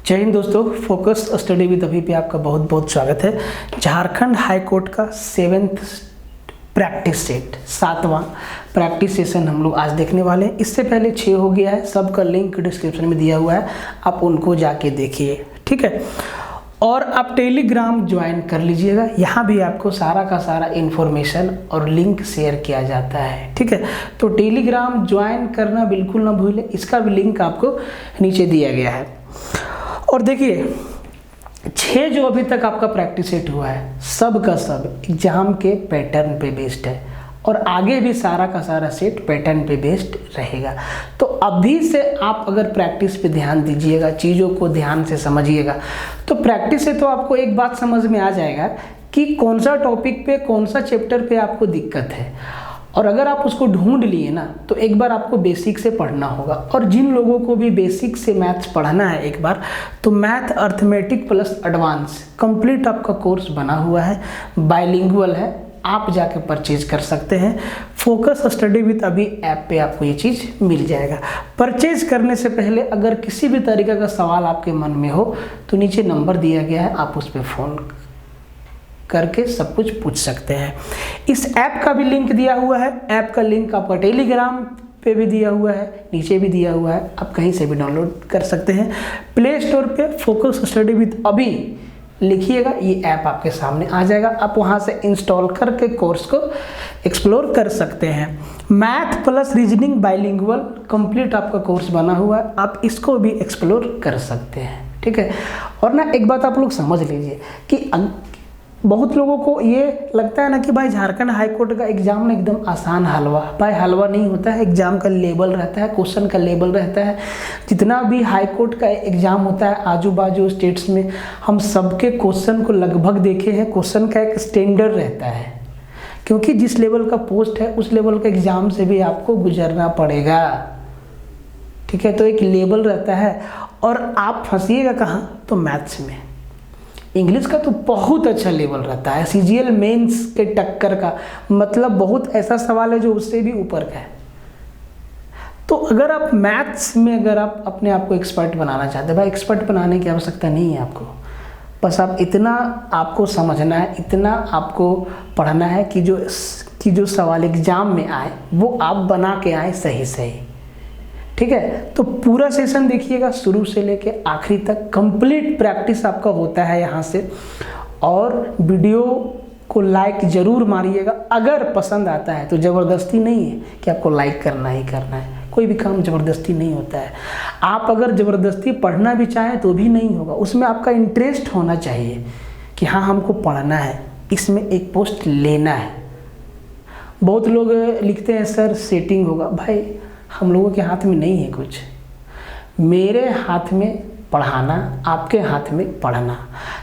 जय हिंद दोस्तों, focus study with अभी पे आपका बहुत बहुत स्वागत है। झारखंड हाई कोर्ट का 7th प्रैक्टिस सेट 7वां प्रैक्टिस सेशन हम लोग आज देखने वाले हैं। इससे पहले 6 हो गया है, सबका लिंक डिस्क्रिप्शन में दिया हुआ है, आप उनको जाके देखिए, ठीक है। और आप टेलीग्राम ज्वाइन कर लीजिएगा, यहाँ भी आपको सारा का सारा इन्फॉर्मेशन और लिंक शेयर किया जाता है, ठीक है। तो टेलीग्राम ज्वाइन करना बिल्कुल ना भूलें, इसका भी लिंक आपको नीचे दिया गया है। और देखिए 6 जो अभी तक आपका प्रैक्टिस सेट हुआ है, सब का सब एग्जाम के पैटर्न पे बेस्ड है और आगे भी सारा का सारा सेट पैटर्न पे बेस्ड रहेगा। तो अभी से आप अगर प्रैक्टिस पे ध्यान दीजिएगा, चीज़ों को ध्यान से समझिएगा, तो प्रैक्टिस से तो आपको एक बात समझ में आ जाएगा कि कौन सा टॉपिक पे, कौन सा चैप्टर पे आपको दिक्कत है। और अगर आप उसको ढूंढ लिए ना, तो एक बार आपको बेसिक से पढ़ना होगा। और जिन लोगों को भी बेसिक से मैथ्स पढ़ना है एक बार, तो math arithmetic plus advance complete आपका कोर्स बना हुआ है, बाइलिंगुअल है, आप जाके परचेज कर सकते हैं। फोकस स्टडी विद अभी ऐप पे आपको ये चीज़ मिल जाएगा। परचेज करने से पहले अगर किसी भी तरीके का सवाल आपके मन में हो तो नीचे नंबर दिया गया है, आप उस पर फ़ोन करके सब कुछ पूछ सकते हैं। इस ऐप का भी लिंक दिया हुआ है, ऐप का लिंक आपका टेलीग्राम पे भी दिया हुआ है, नीचे भी दिया हुआ है, आप कहीं से भी डाउनलोड कर सकते हैं। प्ले स्टोर पे फोकस स्टडी विद अभी लिखिएगा, ये ऐप आपके सामने आ जाएगा, आप वहाँ से इंस्टॉल करके कोर्स को एक्सप्लोर कर सकते हैं। Math plus reasoning bilingual complete आपका कोर्स बना हुआ है, आप इसको भी एक्सप्लोर कर सकते हैं, ठीक है। और ना एक बात आप लोग समझ लीजिए कि बहुत लोगों को ये लगता है ना कि भाई झारखंड हाई कोर्ट का एग्ज़ाम ना एकदम आसान हलवा, भाई हलवा नहीं होता है। एग्ज़ाम का लेवल रहता है, क्वेश्चन का लेवल रहता है। जितना भी हाई कोर्ट का एग्ज़ाम होता है आजू बाजू स्टेट्स में, हम सबके क्वेश्चन को लगभग देखे हैं। क्वेश्चन का एक स्टैंडर्ड रहता है, क्योंकि जिस लेवल का पोस्ट है उस लेवल का एग्ज़ाम से भी आपको गुजरना पड़ेगा, ठीक है। तो एक लेवल रहता है और आप फंसिएगा कहाँ, तो मैथ्स में। इंग्लिश का तो बहुत अच्छा लेवल रहता है, CGL मेंस के टक्कर का, मतलब बहुत ऐसा सवाल है जो उससे भी ऊपर का है। तो अगर आप मैथ्स में अगर आप अपने आप को एक्सपर्ट बनाना चाहते हैं, भाई एक्सपर्ट बनाने की आवश्यकता नहीं है आपको, बस आप इतना आपको समझना है, इतना आपको पढ़ना है कि जो सवाल एग्जाम में आए वो आप बना के आए सही सही, ठीक है। तो पूरा सेशन देखिएगा शुरू से लेके आखिरी तक, कंप्लीट प्रैक्टिस आपका होता है यहाँ से। और वीडियो को लाइक ज़रूर मारिएगा, अगर पसंद आता है तो ज़बरदस्ती नहीं है कि आपको लाइक करना ही करना है, कोई भी काम ज़बरदस्ती नहीं होता है। आप अगर ज़बरदस्ती पढ़ना भी चाहें तो भी नहीं होगा, उसमें आपका इंटरेस्ट होना चाहिए कि हाँ हमको पढ़ना है, इसमें एक पोस्ट लेना है। बहुत लोग लिखते हैं सर सेटिंग होगा, भाई हम लोगों के हाथ में नहीं है कुछ। मेरे हाथ में पढ़ाना, आपके हाथ में पढ़ना।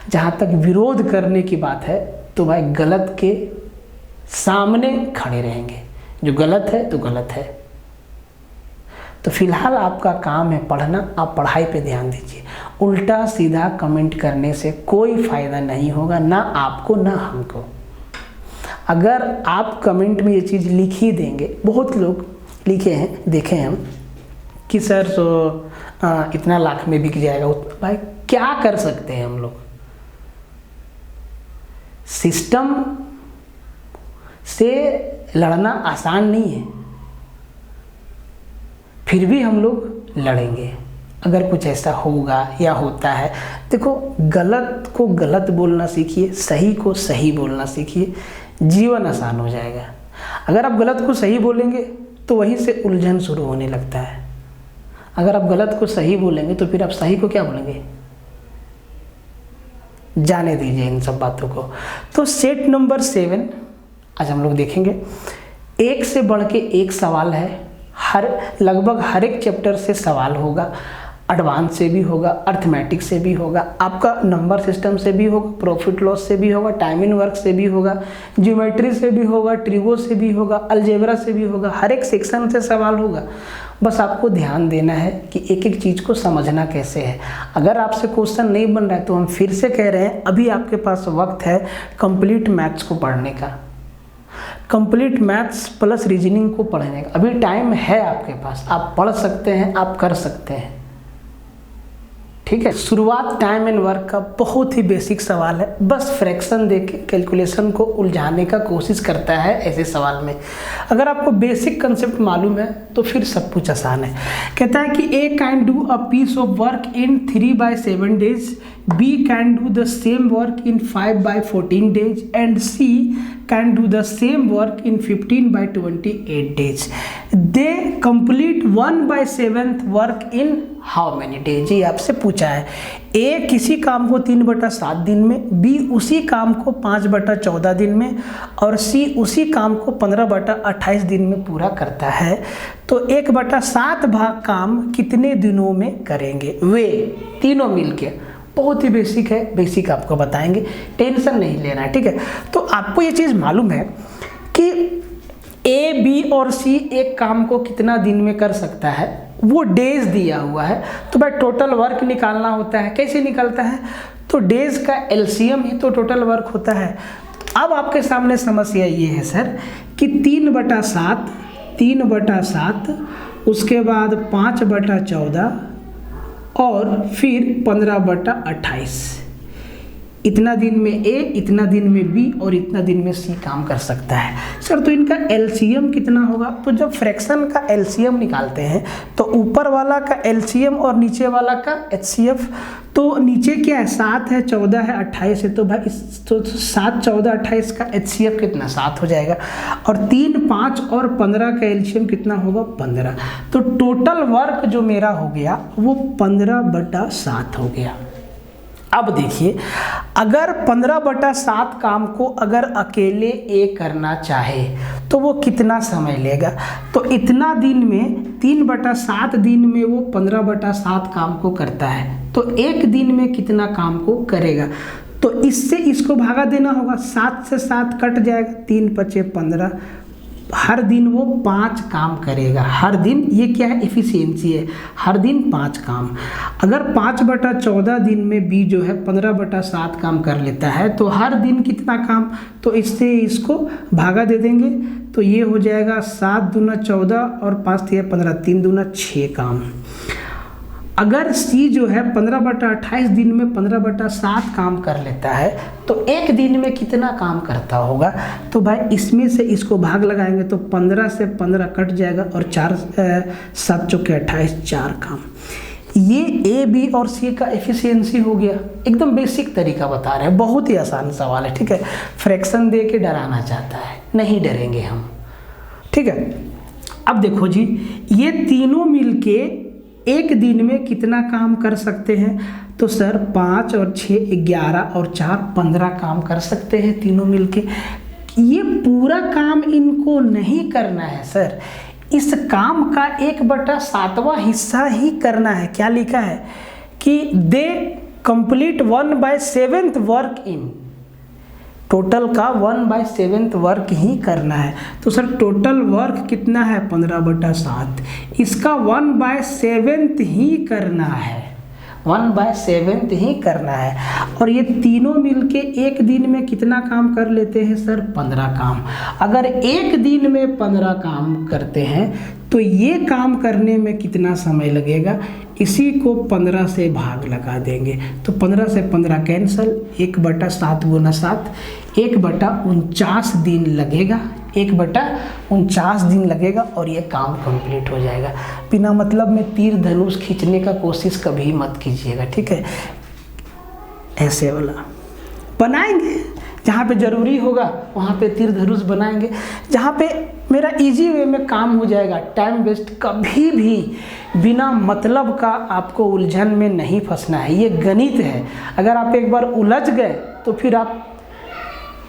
जहाँ तक विरोध करने की बात है तो भाई गलत के सामने खड़े रहेंगे, जो गलत है तो गलत है। तो फिलहाल आपका काम है पढ़ना, आप पढ़ाई पे ध्यान दीजिए। उल्टा सीधा कमेंट करने से कोई फ़ायदा नहीं होगा, ना आपको ना हमको। अगर आप कमेंट में ये चीज़ लिख ही देंगे, बहुत लोग लिखे हैं देखे हैं हम कि सर तो इतना लाख में बिक जाएगा, भाई क्या कर सकते हैं हम लोग। सिस्टम से लड़ना आसान नहीं है, फिर भी हम लोग लड़ेंगे अगर कुछ ऐसा होगा या होता है। देखो गलत को गलत बोलना सीखिए, सही को सही बोलना सीखिए, जीवन आसान हो जाएगा। अगर आप गलत को सही बोलेंगे तो वहीं से उलझन शुरू होने लगता है। अगर आप गलत को सही बोलेंगे तो फिर आप सही को क्या बोलेंगे, जाने दीजिए इन सब बातों को। तो सेट नंबर 7 आज हम लोग देखेंगे। एक से बढ़ के एक सवाल है, लगभग हर एक चैप्टर से सवाल होगा, एडवांस से भी होगा, अर्थमेटिक से भी होगा, आपका नंबर सिस्टम से भी होगा, प्रॉफिट लॉस से भी होगा, टाइम इन वर्क से भी होगा, ज्योमेट्री से भी होगा, ट्रिगो से भी होगा, अलजेब्रा से भी होगा, हर एक सेक्शन से सवाल होगा। बस आपको ध्यान देना है कि एक एक चीज़ को समझना कैसे है। अगर आपसे क्वेश्चन नहीं बन रहा है तो हम फिर से कह रहे हैं, अभी आपके पास वक्त है कंप्लीट मैथ्स को पढ़ने का, कंप्लीट मैथ्स प्लस रीजनिंग को पढ़ने का। अभी टाइम है आपके पास, आप पढ़ सकते हैं, आप कर सकते हैं, ठीक है। शुरुआत टाइम एंड वर्क का बहुत ही बेसिक सवाल है, बस फ्रैक्शन देके कैलकुलेशन को उलझाने का कोशिश करता है ऐसे सवाल में। अगर आपको बेसिक कंसेप्ट मालूम है तो फिर सब कुछ आसान है। कहता है कि A can do a piece of work in 3/7 days, B can do the same work in 5/14 days and C can do the same work in 15/28 days। They complete 1/7 work in how many days. ये आपसे पूछा है। ए किसी काम को 3/7 दिन में, B उसी काम को 5/14 दिन में और सी उसी काम को 15/28 दिन में पूरा करता है। तो 1/7 भाग काम कितने दिनों में करेंगे वे तीनों मिलके। बहुत ही बेसिक है, बेसिक आपको बताएंगे, टेंशन नहीं लेना है, ठीक है। तो आपको ये चीज़ मालूम है कि ए बी और सी एक काम को कितना दिन में कर सकता है, वो डेज दिया हुआ है। तो भाई टोटल वर्क निकालना होता है। कैसे निकलता है? तो डेज का एलसीएम ही तो टोटल वर्क होता है। अब आपके सामने समस्या ये है सर कि 3/7 उसके बाद 5/14 और फिर 15/28। इतना दिन में ए, इतना दिन में बी और इतना दिन में सी काम कर सकता है। सर तो इनका एलसीएम कितना होगा? तो जब फ्रैक्शन का एलसीएम निकालते हैं तो ऊपर वाला का एलसीएम और नीचे वाला का एचसीएफ। तो नीचे क्या है? 7 है, 14 है, 28 है। तो भाई तो 7, 14, 28 का एचसीएफ कितना? 7 हो जाएगा। और 3, 5 और 15 का एलसीएम कितना होगा? 15। तो टोटल वर्क जो मेरा हो गया वो 15/7 हो गया। अब देखिए, अगर 15/7 काम को अगर अकेले ए करना चाहे तो वो कितना समय लेगा? तो इतना दिन में 3/7 दिन में वो 15/7 काम को करता है। तो एक दिन में कितना काम को करेगा? तो इससे इसको भागा देना होगा। 7 से 7 कट जाएगा, 3 × 15। हर दिन वो 5 काम करेगा। हर दिन, ये क्या है? एफिशिएंसी है। हर दिन 5 काम। अगर 5/14 दिन में बी जो है 15/7 काम कर लेता है तो हर दिन कितना काम? तो इससे इसको भागा दे देंगे। तो ये हो जाएगा 7 दूना 14 और 5 × 15, 3 दूना 6 काम। अगर सी जो है 15/28 दिन में 15/7 काम कर लेता है तो एक दिन में कितना काम करता होगा? तो भाई इसमें से इसको भाग लगाएंगे तो 15 से 15 कट जाएगा और 4 7 चौके 28, 4 काम। ये ए बी और सी का एफिशिएंसी हो गया। एकदम बेसिक तरीका बता रहे हैं, बहुत ही आसान सवाल है, ठीक है। फ्रैक्शन दे के डराना चाहता है, नहीं डरेंगे हम, ठीक है। अब देखो जी, ये तीनों मिलके एक दिन में कितना काम कर सकते हैं? तो सर 5 और 6 11 और 4 15 काम कर सकते हैं तीनों मिलके। ये पूरा काम इनको नहीं करना है सर, इस काम का 1/7वां हिस्सा ही करना है। क्या लिखा है कि दे कंप्लीट 1/7 वर्क इन, टोटल का 1/7 वर्क ही करना है। तो सर टोटल वर्क कितना है? 15/7। इसका 1/7 ही करना है, 1/7 ही करना है। और ये तीनों मिलके एक दिन में कितना काम कर लेते हैं सर? 15 काम। अगर एक दिन में 15 काम करते हैं तो ये काम करने में कितना समय लगेगा? इसी को 15 से भाग लगा देंगे। तो 15 से 15 कैंसल, 1/7 × 7 1/49 दिन लगेगा, 1/49 दिन लगेगा और ये काम कंप्लीट हो जाएगा। बिना मतलब में तीर धनुष खींचने का कोशिश कभी मत कीजिएगा, ठीक है। ऐसे वाला बनाएंगे, जहाँ पे ज़रूरी होगा वहाँ पे तीर धनुष बनाएंगे, जहाँ पे मेरा इजी वे में काम हो जाएगा। टाइम वेस्ट कभी भी बिना मतलब का आपको उलझन में नहीं फंसना है। ये गणित है, अगर आप एक बार उलझ गए तो फिर आप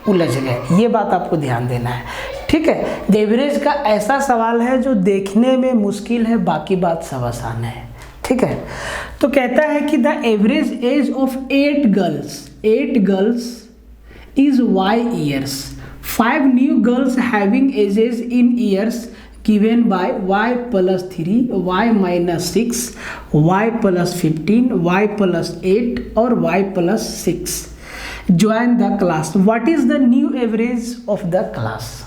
उलझ गए, ये बात आपको ध्यान देना है, ठीक है। द एवरेज का ऐसा सवाल है जो देखने में मुश्किल है, बाकी बात सब आसान है, ठीक है। तो कहता है कि the average age of 8 girls is y years. 5 new girls having ages in years given by y + 3, y - 6, y + 15, y + 8 और y + 6 join the class. What is the new average of the class?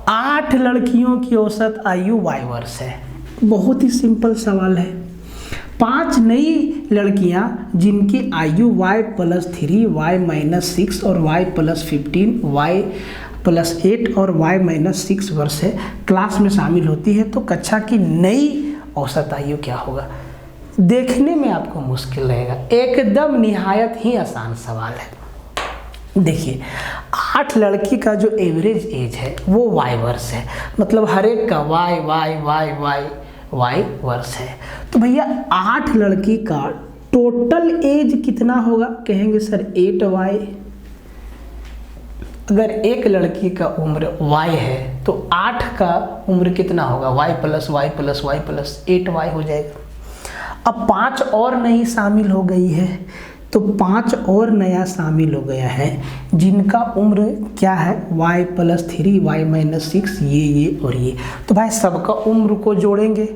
8 लड़कियों की औसत आयु y वर्ष है। बहुत ही simple सवाल है। 5 नई लड़कियां जिनकी आयु y+3 y-6 और y+15 y+8 और y-6 वर्ष है क्लास में शामिल होती है, तो कक्षा की नई औसत आयु क्या होगा? देखने में आपको मुश्किल रहेगा, एकदम निहायत ही आसान सवाल है। देखिए 8 लड़की का जो एवरेज एज है वो y वर्ष है, मतलब हर एक का y वर्ष है। तो भैया 8 लड़की का टोटल एज कितना होगा? कहेंगे सर 8y। अगर एक लड़की का उम्र y है तो 8 का उम्र कितना होगा? y+y+y+8y हो जाएगा। अब 5 और नई शामिल हो गई है, तो 5 और नया शामिल हो गया है जिनका उम्र क्या है? y+3 y-6 ये और ये। तो भाई सबका उम्र को जोड़ेंगे,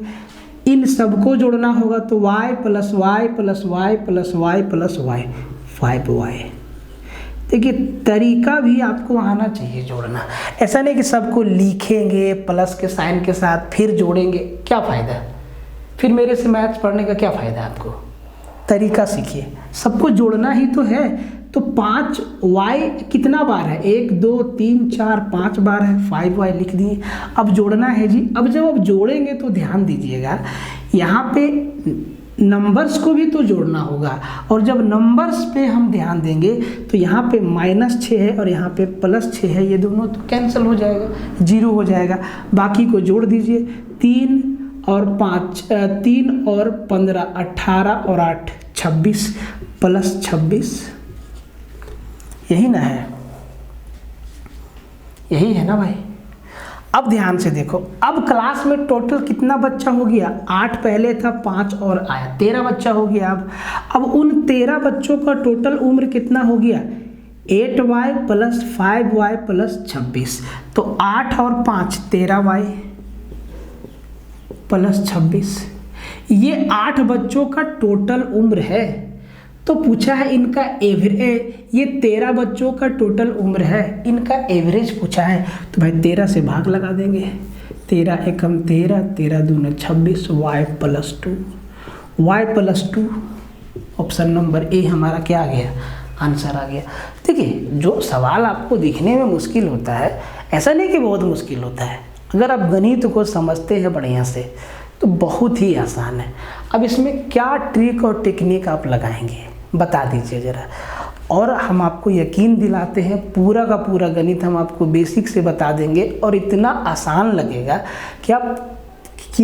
इन सबको जोड़ना होगा, तो y+y+y+y+y 5y। देखिए तरीका भी आपको आना चाहिए जोड़ना, ऐसा नहीं कि सबको लिखेंगे प्लस के साइन के साथ फिर जोड़ेंगे, क्या फ़ायदा? फिर मेरे से मैथ्स पढ़ने का क्या फ़ायदा आपको? तरीका सीखिए, सबको जोड़ना ही तो है। तो 5y कितना बार है? 1 2 3 4 5 बार है, 5y लिख दिए। अब जोड़ना है जी। अब जब आप जोड़ेंगे तो ध्यान दीजिएगा, यहाँ पे नंबर्स को भी तो जोड़ना होगा, और जब नंबर्स पे हम ध्यान देंगे तो यहाँ पे -6 है और यहाँ पे +6 है, ये दोनों तो कैंसिल हो जाएगा, 0 हो जाएगा। बाकी को जोड़ दीजिए, 3 और 15 18 और 8 26 +26, यही ना है? यही है ना भाई? अब ध्यान से देखो, अब क्लास में टोटल कितना बच्चा हो गया? 8 पहले था, 5 और आया, 13 बच्चा हो गया। अब उन 13 बच्चों का टोटल उम्र कितना हो गया? 8y + 5y + 26, तो 8 और 5 13y + 26, ये 8 बच्चों का टोटल उम्र है। तो पूछा है इनका एवरेज, ये 13 बच्चों का टोटल उम्र है, इनका एवरेज पूछा है, तो भाई 13 से भाग लगा देंगे। 13 एकम 13, 13 दूने 26, y+2 ऑप्शन नंबर ए हमारा क्या आ गया? आंसर आ गया। देखिए जो सवाल आपको दिखने में मुश्किल होता है, ऐसा नहीं कि बहुत मुश्किल होता है, अगर आप गणित को समझते हैं बढ़िया से तो बहुत ही आसान है। अब इसमें क्या ट्रिक और टेक्निक आप लगाएंगे बता दीजिए ज़रा, और हम आपको यकीन दिलाते हैं पूरा का पूरा गणित हम आपको बेसिक से बता देंगे, और इतना आसान लगेगा कि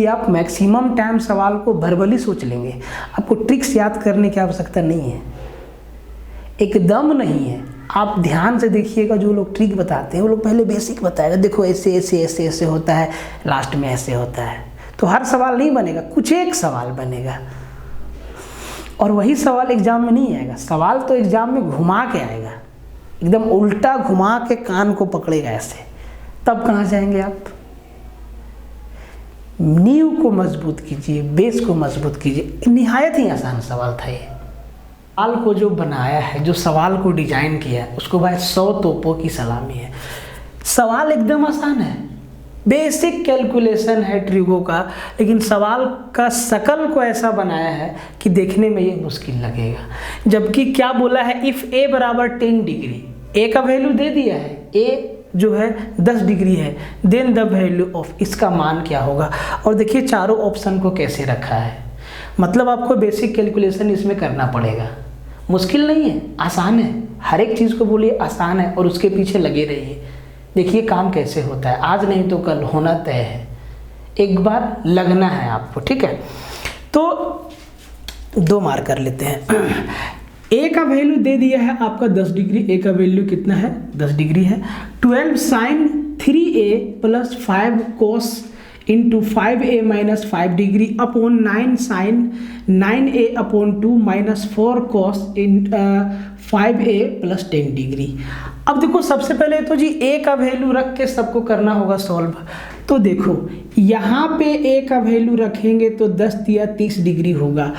आप मैक्सिमम टाइम सवाल को वर्बली सोच लेंगे। आपको ट्रिक्स याद करने की आवश्यकता नहीं है, एकदम नहीं है। आप ध्यान से देखिएगा, जो लोग ट्रिक बताते हैं वो लोग पहले बेसिक बताएगा, देखो ऐसे ऐसे ऐसे ऐसे होता है, लास्ट में ऐसे होता है। तो हर सवाल नहीं बनेगा, कुछ एक सवाल बनेगा, और वही सवाल एग्जाम में नहीं आएगा। सवाल तो एग्जाम में घुमा के आएगा, एकदम उल्टा घुमा के कान को पकड़ेगा ऐसे, तब कहाँ जाएंगे आप? नींव को मजबूत कीजिए, बेस को मजबूत कीजिए। निहायत ही आसान सवाल था ये। सवाल को जो बनाया है, जो सवाल को डिजाइन किया है, उसको भाई 100 तोपों की सलामी है। सवाल एकदम आसान है, बेसिक कैलकुलेशन है ट्रिगो का, लेकिन सवाल का शकल को ऐसा बनाया है कि देखने में ये मुश्किल लगेगा। जबकि क्या बोला है? इफ़ a = 10 डिग्री, a का वैल्यू दे दिया है, a जो है 10 डिग्री है, देन द वैल्यू ऑफ, इसका मान क्या होगा? और देखिए चारों ऑप्शन को कैसे रखा है, मतलब आपको बेसिक कैलकुलेशन इसमें करना पड़ेगा। मुश्किल नहीं है, आसान है। हर एक चीज़ को बोलिए आसान है और उसके पीछे लगे रहिए। देखिए काम कैसे होता है, आज नहीं तो कल होना तय है, एक बार लगना है आपको, ठीक है? तो 2 मार्क कर लेते हैं। ए का वैल्यू दे दिया है आपका 10 डिग्री, ए का वैल्यू कितना है? 10 डिग्री है। 12 sin 3a + 5 cos into 5a - 5 degree upon 9 sin 9a/2 - 4 cos 5a + 10 degree. अब देखो सबसे पहले तो जी a का वैल्यू रख के सबको करना होगा सॉल्व। तो देखो यहाँ पे a का वैल्यू रखेंगे तो 10 या 30 डिग्री होगा,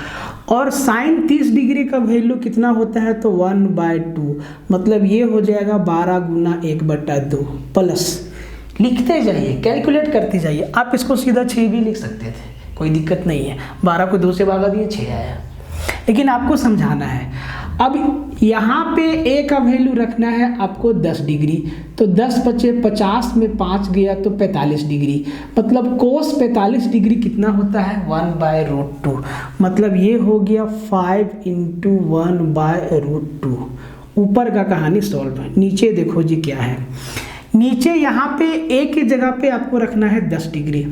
और साइन 30 डिग्री का वैल्यू कितना होता है? तो 1/2, मतलब ये हो जाएगा 12 × 1/2 प्लस, लिखते जाइए, कैलकुलेट करते जाइए। आप इसको सीधा 6 भी लिख सकते थे, कोई दिक्कत नहीं है। 12 को 2 से भागा दिए 6 आया। लेकिन आपको समझाना है, अब यहाँ पे ए का वैल्यू रखना है आपको 10 डिग्री, तो 10 बचे 50 में 5 गया तो 45 डिग्री, मतलब कोस 45 डिग्री कितना होता है 1/√2, मतलब ये हो गया 5 × 1/√2। ऊपर का कहानी सॉल्व। नीचे देखो जी क्या है, नीचे यहाँ पे ए की जगह पे आपको रखना है 10 डिग्री,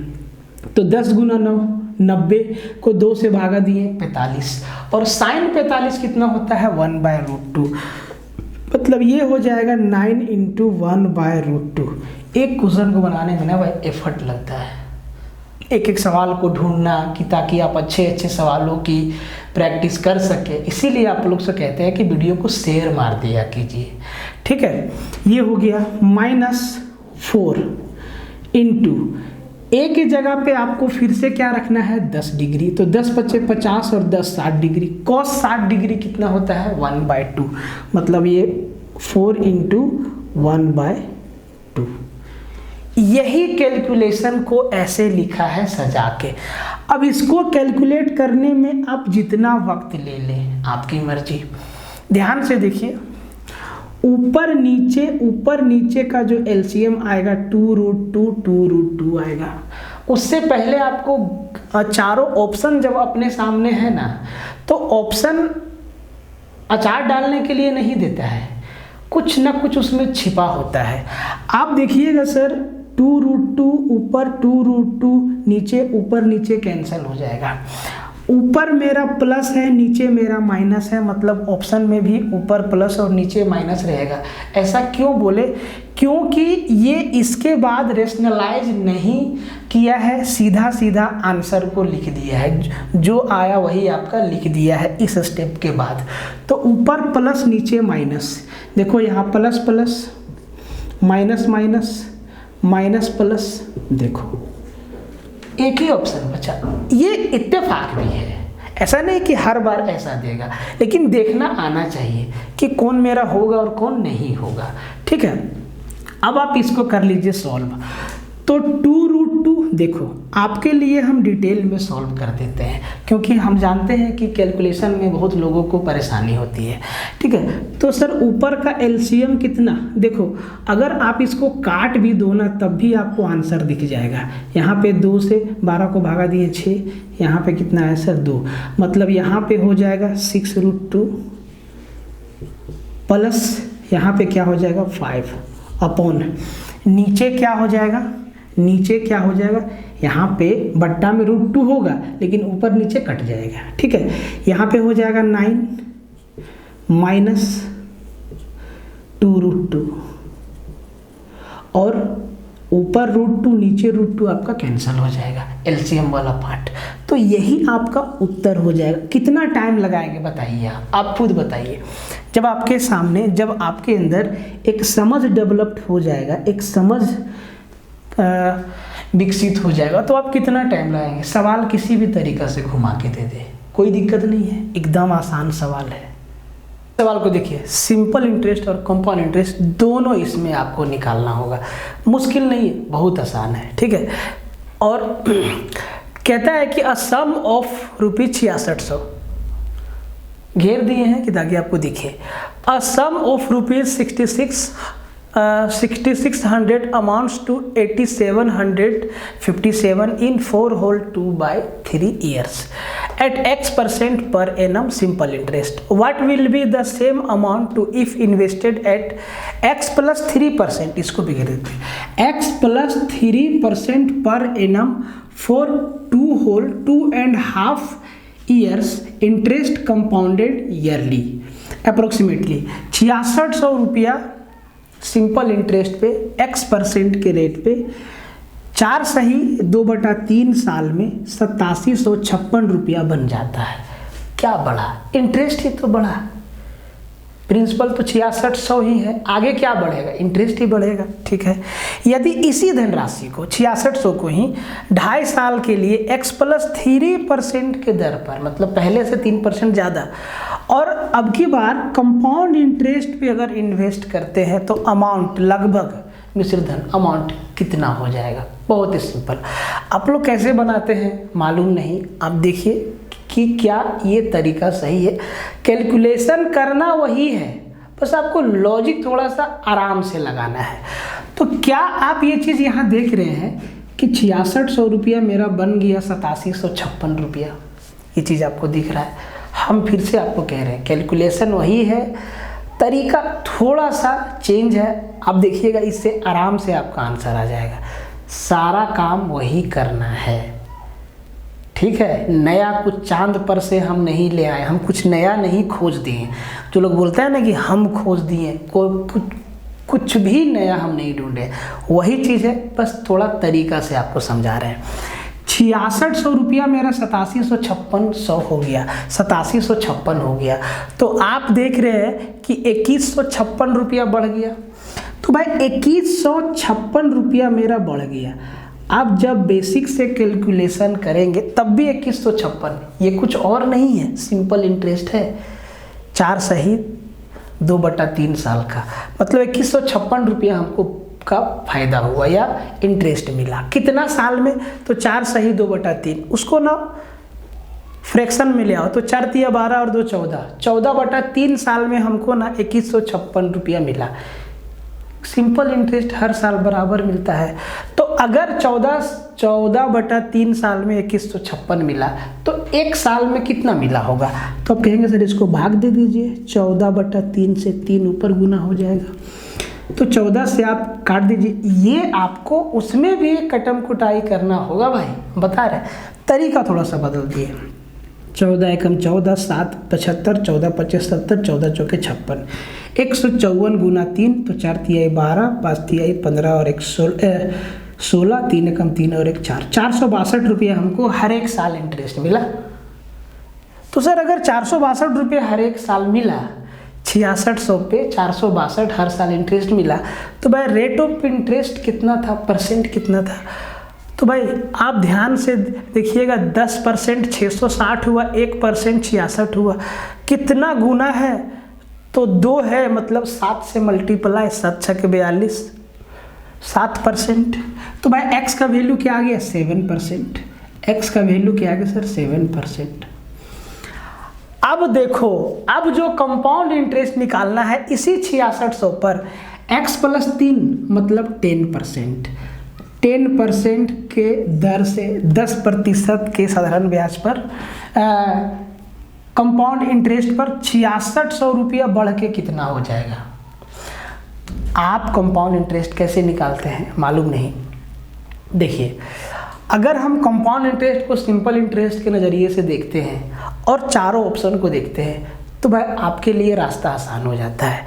तो 10 × 9 90 को 2 से भागा दिए 45, और साइन 45 कितना होता है 1/√2, मतलब ये हो जाएगा 9 × 1/√2। एक क्वेश्चन को बनाने में ना भाई एफर्ट लगता है, एक एक सवाल को ढूंढना कि ताकि आप अच्छे अच्छे सवालों की प्रैक्टिस कर सके। इसीलिए आप लोग से कहते हैं कि वीडियो को शेयर मार दिया कीजिए, ठीक है। ये हो गया -4 × ए की जगह पे आपको फिर से क्या रखना है 10 डिग्री, तो 10 बचे 50 और 10 60 डिग्री, cos 60 डिग्री कितना होता है 1/2, मतलब ये 4 × 1/2। यही कैलकुलेशन को ऐसे लिखा है सजा के। अब इसको कैलकुलेट करने में आप जितना वक्त ले लें आपकी मर्जी। ध्यान से देखिए, ऊपर नीचे का जो एलसीएम आएगा 2√2 आएगा। उससे पहले आपको चारों ऑप्शन जब अपने सामने है ना, तो ऑप्शन अचार डालने के लिए नहीं देता है, कुछ ना कुछ उसमें छिपा होता है। आप देखिएगा सर 2√2 ऊपर 2√2 नीचे, ऊपर नीचे कैंसिल हो जाएगा। ऊपर मेरा प्लस है नीचे मेरा माइनस है, मतलब ऑप्शन में भी ऊपर प्लस और नीचे माइनस रहेगा। ऐसा क्यों बोले? क्योंकि ये इसके बाद रेशनलाइज नहीं किया है, सीधा आंसर को लिख दिया है, जो आया वही आपका लिख दिया है इस स्टेप के बाद। तो ऊपर प्लस नीचे माइनस, देखो यहाँ plus plus minus minus minus plus, देखो एक ही ऑप्शन बचा। ये इत्तेफाक भी है, ऐसा नहीं कि हर बार ऐसा देगा, लेकिन देखना आना चाहिए कि कौन मेरा होगा और कौन नहीं होगा, ठीक है। अब आप इसको कर लीजिए सॉल्व। तो 2√2 देखो आपके लिए हम डिटेल में सॉल्व कर देते हैं, क्योंकि हम जानते हैं कि कैलकुलेशन में बहुत लोगों को परेशानी होती है, ठीक है। तो सर ऊपर का एलसीएम कितना, देखो अगर आप इसको काट भी दो ना तब भी आपको आंसर दिख जाएगा। यहाँ पे 2 से 12 को भागा दिए 6, यहाँ पे कितना है सर 2, मतलब यहाँ पे हो जाएगा 6√2 प्लस यहाँ पे क्या हो जाएगा 5 अपॉन, नीचे क्या हो जाएगा, नीचे क्या हो जाएगा, यहाँ पे बट्टा में √2 होगा लेकिन ऊपर नीचे कट जाएगा, ठीक है। यहाँ पे हो जाएगा 9 माइनस 2√2 और ऊपर √2 नीचे √2 आपका कैंसिल हो जाएगा, एलसीएम वाला पार्ट। तो यही आपका उत्तर हो जाएगा। कितना टाइम लगाएंगे बताइए, आप खुद बताइए। जब आपके सामने, जब आपके अंदर एक समझ डेवलप्ड हो जाएगा, एक समझ विकसित हो जाएगा, तो आप कितना टाइम लगाएंगे। सवाल किसी भी तरीक़ा से घुमा के दे दे, कोई दिक्कत नहीं है, एकदम आसान सवाल है। सवाल को देखिए, सिंपल इंटरेस्ट और कंपाउंड इंटरेस्ट दोनों इसमें आपको निकालना होगा, मुश्किल नहीं है, बहुत आसान है, ठीक है। और कहता है कि अ सम ऑफ ₹6600 घेर दिए हैं कि ताकि आपको दिखे। अ सम of ₹6600 amounts to 8757 in 4 whole 2/3 years at X% per annum simple interest. What will be the same amount to if invested at X plus 3%? इसको भी घेर देते हैं, X plus 3% per annum for 2 whole 2.5 years interest compounded yearly approximately 6600 रुपया simple interest पे X% के rate पे 4 सही 2/3 साल में 8756 रुपया बन जाता है। क्या बढ़ा, इंटरेस्ट ही तो बढ़ा, प्रिंसिपल तो 6600 ही है, आगे क्या बढ़ेगा, इंटरेस्ट ही बढ़ेगा, ठीक है। यदि इसी धनराशि को 6600 को ही 2.5 साल के लिए X plus 3% के दर पर, मतलब पहले से 3% ज़्यादा, और अब की बार कंपाउंड इंटरेस्ट पे अगर इन्वेस्ट करते हैं तो अमाउंट लगभग मिश्र धन अमाउंट कितना हो जाएगा, बहुत ही सिंपल। आप लोग कैसे बनाते हैं मालूम नहीं, आप देखिए कि क्या ये तरीका सही है। कैलकुलेशन करना वही है, बस आपको लॉजिक थोड़ा सा आराम से लगाना है। तो क्या आप ये चीज़ यहाँ देख रहे हैं कि 6600 रुपया मेरा बन गया 8756 रुपया, ये चीज़ आपको दिख रहा है। हम फिर से आपको कह रहे हैं कैलकुलेशन वही है, तरीका थोड़ा सा चेंज है। आप देखिएगा, इससे आराम से आपका आंसर आ जाएगा। सारा काम वही करना है, ठीक है। नया कुछ चांद पर से हम नहीं ले आए, हम कुछ नया नहीं खोज दिए। जो लोग बोलते हैं ना कि हम खोज दिए, कुछ भी नया हम नहीं ढूंढे, वही चीज़ है, बस थोड़ा तरीका से आपको समझा रहे हैं। 6600 रुपया मेरा 8756 हो गया, 8756 हो गया। तो आप देख रहे हैं कि 2156 रुपया बढ़ गया। तो भाई 2156 रुपया मेरा बढ़ गया। आप जब बेसिक से कैलकुलेशन करेंगे तब भी 2156, ये कुछ और नहीं है, सिंपल इंटरेस्ट है। 4 सही 2/3 साल का, मतलब 2156 रुपया हमको का फायदा हुआ या इंटरेस्ट मिला। कितना साल में? तो 4 सही 2/3, उसको ना फ्रैक्शन में ले आओ, तो 4 तिया 12 और 2 14, 14/3 साल में हमको ना 2156 रुपया मिला। सिंपल इंटरेस्ट हर साल बराबर मिलता है। तो अगर 14/3 साल में 2156 मिला, तो एक साल में कितना मिला होगा? तो आप कहेंगे सर इसको भाग दे दीजिए, 14/3 से 3 ऊपर गुना हो जाएगा, तो 14 से आप काट दीजिए। ये आपको उसमें भी कटम कुटाई करना होगा भाई, बता रहे, तरीका थोड़ा सा बदल दिए। 14 एकम 14, 7 75, 14 25 70, 14 चौके 56, 154 गुना 3, तो 4 तिहाई 12, 5 तिहाई 15 और 1 16, 3 एकम 3 और 1 4, 462 रुपया हमको हर एक साल इंटरेस्ट मिला। तो सर अगर 462 रुपये हर एक साल मिला, 6600 पे 462 हर साल इंटरेस्ट मिला, तो भाई रेट ऑफ इंटरेस्ट कितना था, परसेंट कितना था? तो भाई आप ध्यान से देखिएगा, 10% 660 हुआ, 1% 66 हुआ, कितना गुना है? तो 2 है, मतलब 7 से मल्टीप्लाई, 7 छके 42, 7%। तो भाई x का वैल्यू क्या आ गया? 7%। x का वैल्यू क्या आ गया सर? 7%। अब देखो, अब जो कंपाउंड इंटरेस्ट निकालना है इसी 6600 पर x + 3 मतलब 10%। 10% के दर से 10% के साधारण ब्याज पर कंपाउंड इंटरेस्ट पर 6600 रुपया बढ़ के कितना हो जाएगा? आप कंपाउंड इंटरेस्ट कैसे निकालते हैं मालूम नहीं। देखिए, अगर हम कंपाउंड इंटरेस्ट को सिंपल इंटरेस्ट के नज़रिए से देखते हैं और चारों ऑप्शन को देखते हैं, तो भाई आपके लिए रास्ता आसान हो जाता है।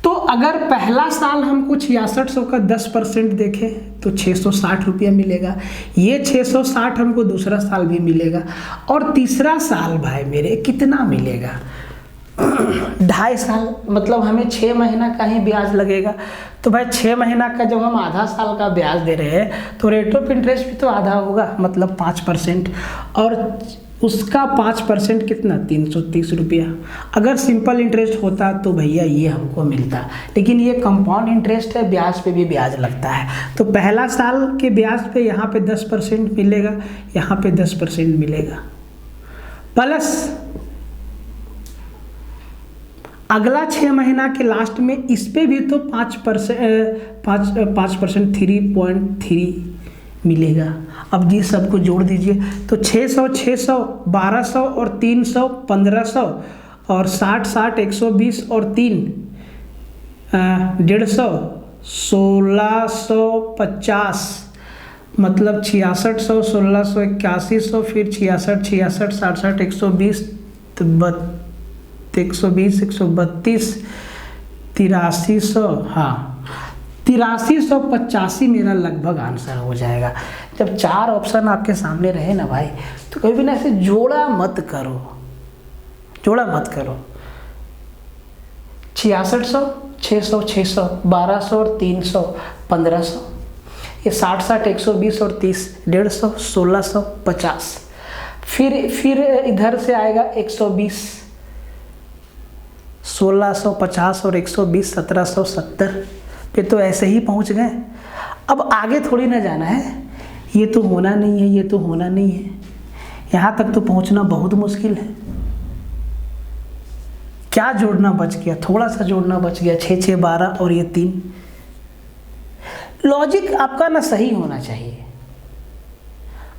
तो अगर पहला साल हमको 6600 का 10% देखें तो 660 रुपया मिलेगा, ये 660 हमको दूसरा साल भी मिलेगा, और तीसरा साल भाई मेरे कितना मिलेगा? 2.5 साल, मतलब हमें 6 महीना का ही ब्याज लगेगा। तो भाई 6 महीना का जब हम आधा साल का ब्याज दे रहे हैं तो रेट ऑफ इंटरेस्ट भी तो आधा होगा, मतलब 5%, और उसका 5% कितना? 330 रुपया। अगर सिंपल इंटरेस्ट होता तो भैया ये हमको मिलता, लेकिन ये कंपाउंड इंटरेस्ट है, ब्याज पे भी ब्याज लगता है। तो पहला साल के ब्याज पे यहाँ पे 10% मिलेगा, यहाँ पे 10% मिलेगा, प्लस अगला 6 महीना के लास्ट में इस पे भी तो 5% 3.3 मिलेगा। अब जी सबको जोड़ दीजिए, तो 600 600 1200 और 300 1500 और 60 60 120 और 3 150 1650, मतलब 6600 1600 8100, फिर 66 66 60 60 120 120 132 8300, हाँ 8385 मेरा लगभग आंसर हो जाएगा। जब 4 ऑप्शन आपके सामने रहे ना भाई, तो कभी भी ना ऐसे जोड़ा मत करो, जोड़ा मत करो। 6600 600 600 1200 और 300 1500, ये 60 60 120 और 30 150 1650, फिर इधर से आएगा 120 1650 और 120 1770 पे, तो ऐसे ही पहुंच गए। अब आगे थोड़ी ना जाना है, ये तो होना नहीं है, ये तो होना नहीं है, यहाँ तक तो पहुँचना बहुत मुश्किल है। क्या जोड़ना बच गया, थोड़ा सा जोड़ना बच गया, 6 6 12 और ये 3। लॉजिक आपका ना सही होना चाहिए,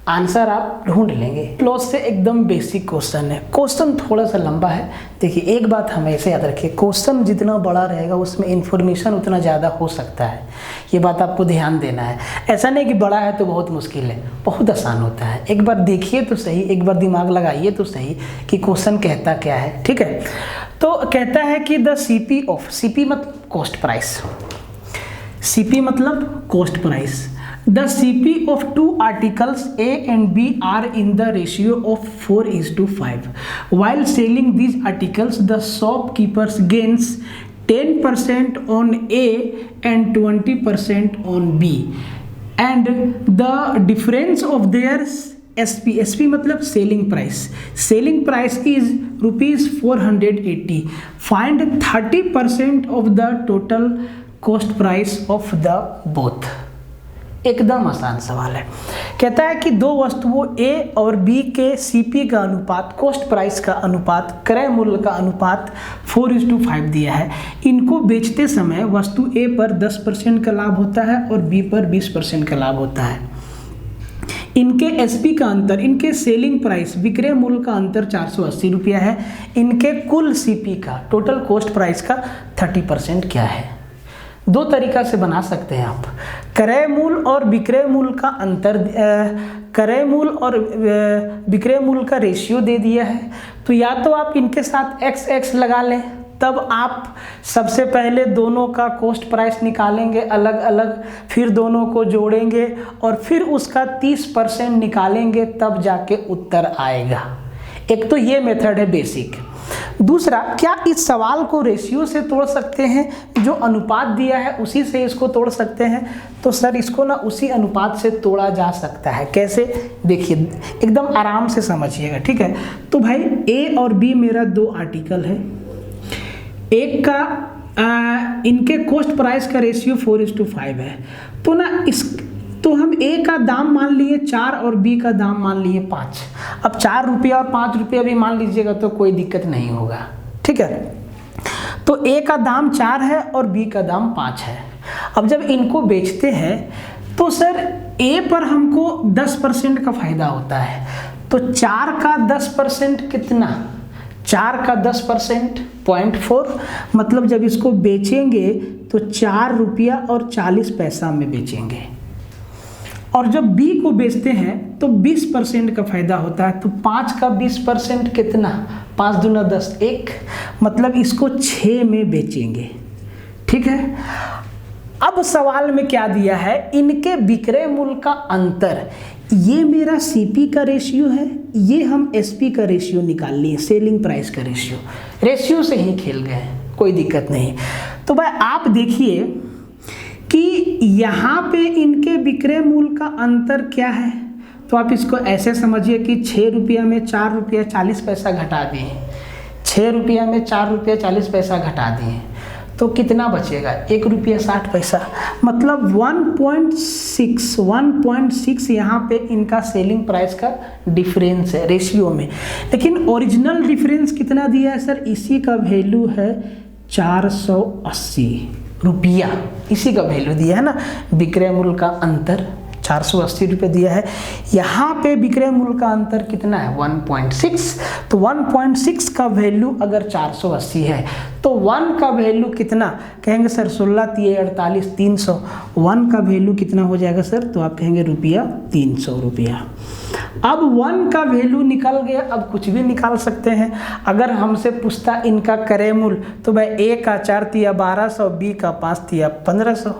आंसर आप ढूंढ लेंगे। क्लोज से एकदम बेसिक क्वेश्चन है, क्वेश्चन थोड़ा सा लंबा है। देखिए एक बात हमेशा याद रखिए, क्वेश्चन जितना बड़ा रहेगा उसमें इंफॉर्मेशन उतना ज़्यादा हो सकता है, ये बात आपको ध्यान देना है। ऐसा नहीं कि बड़ा है तो बहुत मुश्किल है, बहुत आसान होता है। एक बार देखिए तो सही, एक बार दिमाग लगाइए तो सही कि क्वेश्चन कहता क्या है, ठीक है। तो कहता है कि द सीपी ऑफ, सीपी मतलब कॉस्ट प्राइस, सीपी मतलब cost price, the CP of two articles A and B are in the ratio of 4:5. While selling these articles, the shopkeepers gains 10% on A and 20% on B, and the difference of their SP मतलब selling price is ₹480. Find 30% of the total cost price of the both. एकदम आसान सवाल है। कहता है कि दो वस्तुओं A और B के CP का अनुपात, कॉस्ट प्राइस का अनुपात, क्रय मूल्य का अनुपात 4:5 दिया है। इनको बेचते समय वस्तु A पर 10% का लाभ होता है और B पर 20% का लाभ होता है। इनके SP का अंतर, इनके सेलिंग प्राइस, विक्रय मूल्य का अंतर 480 रुपया है। इनके कुल CP का, टोटल कॉस्ट प्राइस का 30% क्या है। दो तरीका से बना सकते हैं आप, क्रय मूल्य और विक्रय मूल्य का अंतर, क्रय मूल्य और विक्रय मूल्य का रेशियो दे दिया है, तो या तो आप इनके साथ x लगा लें, तब आप सबसे पहले दोनों का कॉस्ट प्राइस निकालेंगे अलग अलग, फिर दोनों को जोड़ेंगे और फिर उसका 30% निकालेंगे, तब जाके उत्तर आएगा। एक तो ये मेथड है बेसिक। दूसरा, क्या इस सवाल को रेशियो से तोड़ सकते हैं, जो अनुपात दिया है उसी से इसको तोड़ सकते हैं? तो सर इसको ना उसी अनुपात से तोड़ा जा सकता है। कैसे, देखिए एकदम आराम से समझिएगा, ठीक है। तो भाई A और B मेरा दो आर्टिकल है, एक का इनके कॉस्ट प्राइस का रेशियो 4:5 है, तो ना तो हम A का दाम मान लिए 4 और B का दाम मान लिए 5। अब 4 रुपया और 5 रुपया भी मान लीजिएगा तो कोई दिक्कत नहीं होगा, ठीक है। तो A का दाम 4 है और B का दाम 5 है। अब जब इनको बेचते हैं तो सर A पर हमको 10% का फायदा होता है, तो 4 का 10% कितना, 4 का 10% 0.4, मतलब जब इसको बेचेंगे तो 4 रुपया और 40 पैसा में बेचेंगे। और जब B को बेचते हैं तो 20% का फायदा होता है, तो 5 का 20% कितना, 5 दूना 10, 1, मतलब इसको 6 में बेचेंगे, ठीक है। अब सवाल में क्या दिया है, इनके विक्रय मूल्य का अंतर, ये मेरा CP का रेशियो है, ये हम SP का रेशियो निकाल लिए, सेलिंग प्राइस का रेशियो से ही खेल गए, कोई दिक्कत नहीं। तो भाई आप देखिए कि यहाँ पे इनके विक्रय मूल्य का अंतर क्या है, तो आप इसको ऐसे समझिए कि 6 रुपया में 4 रुपया 40 पैसा घटा दिए, 6 रुपया में 4 रुपया 40 पैसा घटा दिए, तो कितना बचेगा, 1 रुपया 60 पैसा, मतलब 1.6 यहाँ पे इनका सेलिंग प्राइस का डिफरेंस है रेशियो में। लेकिन ओरिजिनल डिफरेंस कितना दिया है सर, इसी का वैल्यू है 480 रुपया, इसी का वैल्यू दिया है ना, विक्रय मूल्य का अंतर 480 रुपये दिया है। यहाँ पे विक्रय मूल्य का अंतर कितना है, 1.6, तो 1.6 का वैल्यू अगर 480 है तो 1 का वैल्यू कितना, कहेंगे सर 16 3 48 300, 1 का वैल्यू कितना हो जाएगा सर, तो आप कहेंगे रुपया 300 रुपया। अब 1 का वैल्यू निकल गया, अब कुछ भी निकाल सकते हैं। अगर हमसे पूछता इनका क्रय मूल्य, तो भाई A का 4 तिया 1200, B का 5 तिया 1500,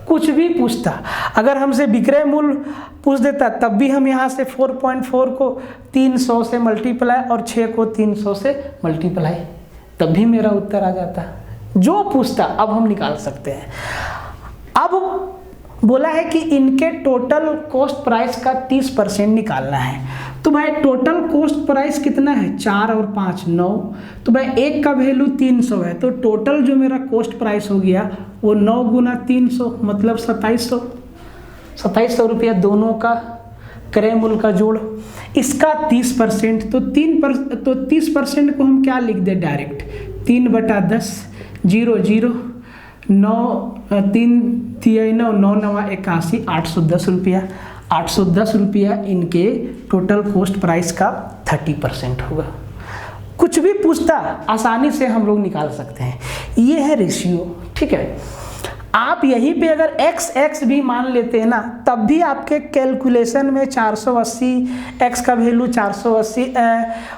कुछ भी पूछता। अगर हमसे विक्रय मूल्य पूछ देता तब भी हम यहाँ से 4.4 को 300 से मल्टीप्लाई और 6 को 300 से मल्टीप्लाई, तब भी मेरा उत्तर आ जाता। जो पूछता अब हम निकाल सकते हैं। अब बोला है कि इनके टोटल कॉस्ट प्राइस का 30% निकालना है, तो भाई टोटल कॉस्ट प्राइस कितना है, 4 और 5 9, तो भाई 1 का वैल्यू 300 है, तो टोटल जो मेरा कॉस्ट प्राइस हो गया वो 9 गुना 300 मतलब 2700 रुपया दोनों का क्रय मूल्य का जोड़। इसका 30% तो 30% को हम क्या लिख दें डायरेक्ट, 3/10, 0 0 9 3 9 9 9 81, 810 रुपया। 810 रुपया इनके टोटल कॉस्ट प्राइस का 30% होगा। कुछ भी पूछता आसानी से हम लोग निकाल सकते हैं। ये है रेशियो, ठीक है। आप यहीं पे अगर x भी मान लेते हैं ना, तब भी आपके कैलकुलेशन में 480, x का वैल्यू 480,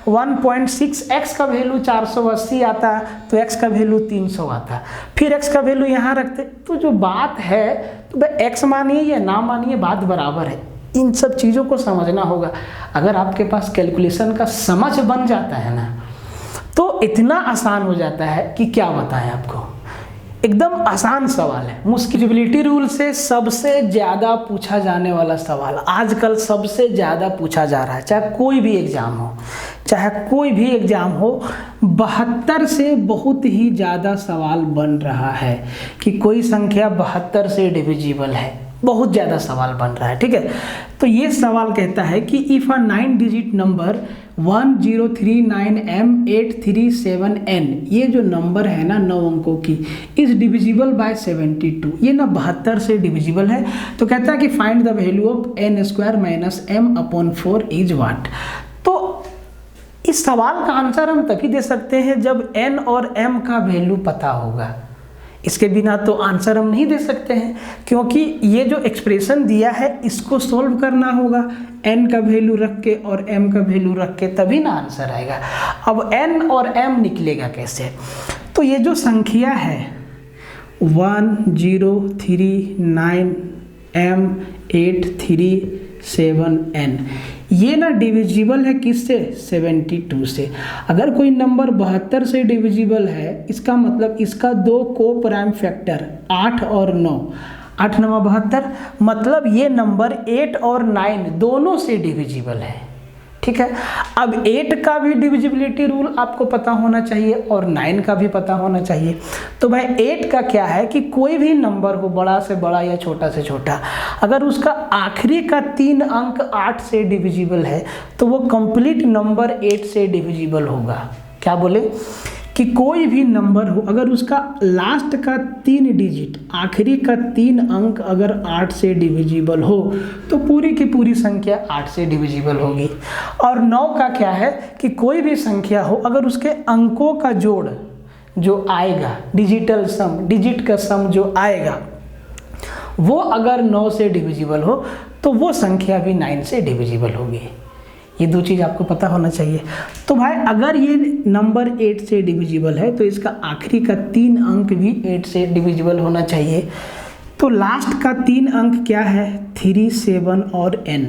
1.6 x का वैल्यू 480 आता, तो x का वैल्यू 300 आता, फिर x का वैल्यू यहाँ रखते। तो जो बात है, तो भाई x मानिए या ना मानिए, बात बराबर है। इन सब चीज़ों को समझना होगा। अगर आपके पास कैलकुलेशन का समझ बन जाता है ना, तो इतना आसान हो जाता है कि क्या बताएं आपको, एकदम आसान सवाल है। मुस्किलिटी रूल से सबसे ज़्यादा पूछा जाने वाला सवाल, आजकल सबसे ज़्यादा पूछा जा रहा है, चाहे कोई भी एग्ज़ाम हो, 72 से बहुत ही ज़्यादा सवाल बन रहा है कि कोई संख्या 72 से डिविजिबल है, बहुत ज़्यादा सवाल बन रहा है, ठीक है। तो ये सवाल कहता है कि if a 9 digit number 1039M837N, ये जो नंबर है ना 9 अंकों की, इज डिविजिबल बाय 72, ये ना 72 से डिविजिबल है। तो कहता है कि find the value of n² - m/4 is what. तो इस सवाल का आंसर हम तभी दे सकते हैं जब n और m का वैल्यू पता होगा। इसके बिना तो आंसर हम नहीं दे सकते हैं, क्योंकि ये जो एक्सप्रेशन दिया है इसको सोल्व करना होगा, n का वैल्यू रख के और m का वैल्यू रख के, तभी ना आंसर आएगा। अब n और m निकलेगा कैसे? तो ये जो संख्या है 1039M837N, ये ना डिविजिबल है किससे? 72 से। अगर कोई नंबर 72 से डिविजिबल है, इसका मतलब इसका 2 को प्राइम फैक्टर 8 और 9, 8 9 72, मतलब ये नंबर 8 और 9 दोनों से डिविजिबल है, ठीक है। अब 8 का भी डिविजिबिलिटी रूल आपको पता होना चाहिए और 9 का भी पता होना चाहिए। तो भाई 8 का क्या है कि कोई भी नंबर हो, बड़ा से बड़ा या छोटा से छोटा, अगर उसका आखिरी का 3 अंक 8 से डिविजिबल है तो वो कंप्लीट नंबर 8 से डिविजिबल होगा। क्या बोले कि कोई भी नंबर हो, अगर उसका लास्ट का 3 डिजिट, आखिरी का 3 अंक अगर 8 से डिविजिबल हो तो पूरी की पूरी संख्या 8 से डिविजिबल होगी। और 9 का क्या है कि कोई भी संख्या हो, अगर उसके अंकों का जोड़ जो आएगा, डिजिटल सम, डिजिट का सम जो आएगा, वो अगर 9 से डिविजिबल हो तो वो संख्या भी 9 से डिविजिबल होगी। ये 2 चीज़ आपको पता होना चाहिए। तो भाई अगर ये नंबर 8 से डिविजिबल है तो इसका आखिरी का 3 अंक भी 8 से डिविजिबल होना चाहिए। तो लास्ट का 3 अंक क्या है? 3, 7 और n।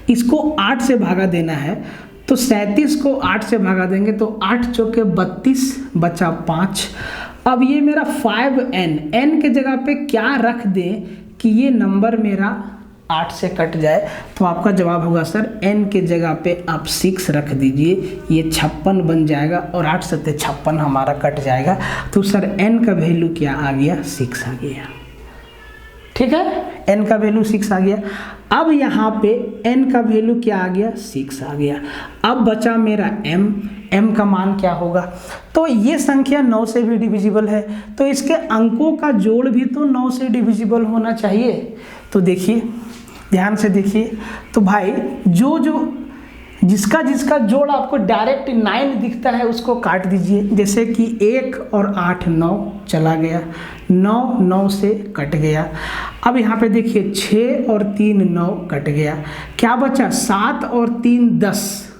इसको 8 से भागा देना है, तो 37 को 8 से भागा देंगे तो 8 चौके 32, बचा 5। अब ये मेरा 5n, n के जगह पे क्या रख दें कि ये नंबर मेरा 8 से कट जाए, तो आपका जवाब होगा सर n के जगह पे आप 6 रख दीजिए, ये 56 बन जाएगा और 8 से 56 हमारा कट जाएगा। तो सर n का वैल्यू क्या आ गया? 6 आ गया, ठीक है। n का वैल्यू 6 आ गया। अब यहाँ पे n का वैल्यू क्या आ गया? 6 आ गया। अब बचा मेरा m का मान क्या होगा? तो ये संख्या 9 से भी डिविजिबल है, तो इसके अंकों का जोड़ भी तो 9 से डिविजिबल होना चाहिए। तो देखिए, ध्यान से देखिए, तो भाई जिसका जोड़ आपको डायरेक्ट 9 दिखता है उसको काट दीजिए। जैसे कि 1 और 8 9 चला गया, 9 9 से कट गया। अब यहाँ पे देखिए 6 और 3 9 कट गया, क्या बचा? 7 और 3 10,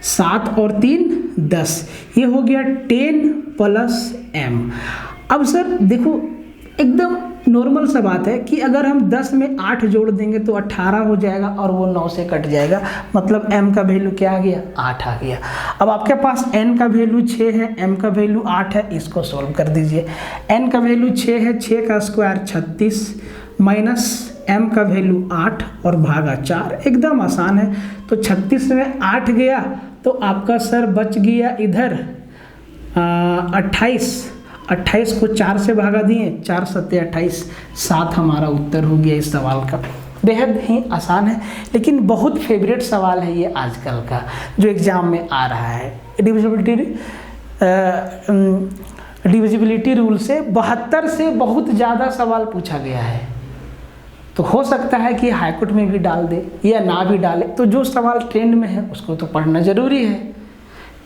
7 और 3 10, ये हो गया 10 प्लस m। अब सर देखो, एकदम नॉर्मल सा बात है कि अगर हम 10 में 8 जोड़ देंगे तो 18 हो जाएगा और वो 9 से कट जाएगा, मतलब m का वैल्यू क्या आ गया? 8 आ गया। अब आपके पास n का वैल्यू 6 है, m का वैल्यू 8 है, इसको सॉल्व कर दीजिए। n का वैल्यू 6 है, 6 का स्क्वायर 36 माइनस m का वैल्यू 8 और भागा 4, एकदम आसान है। तो 36 में 8 गया तो आपका सर बच गया इधर 28, 28 को 4 से भागा दिए, 4 सत्ते 28, 7 हमारा उत्तर हो गया इस सवाल का। बेहद ही आसान है, लेकिन बहुत फेवरेट सवाल है ये आजकल का जो एग्ज़ाम में आ रहा है। डिविजिबिलिटी रूल से 72 से बहुत ज़्यादा सवाल पूछा गया है, तो हो सकता है कि हाईकोर्ट में भी डाल दे या ना भी डाले, तो जो सवाल ट्रेंड में है उसको तो पढ़ना ज़रूरी है,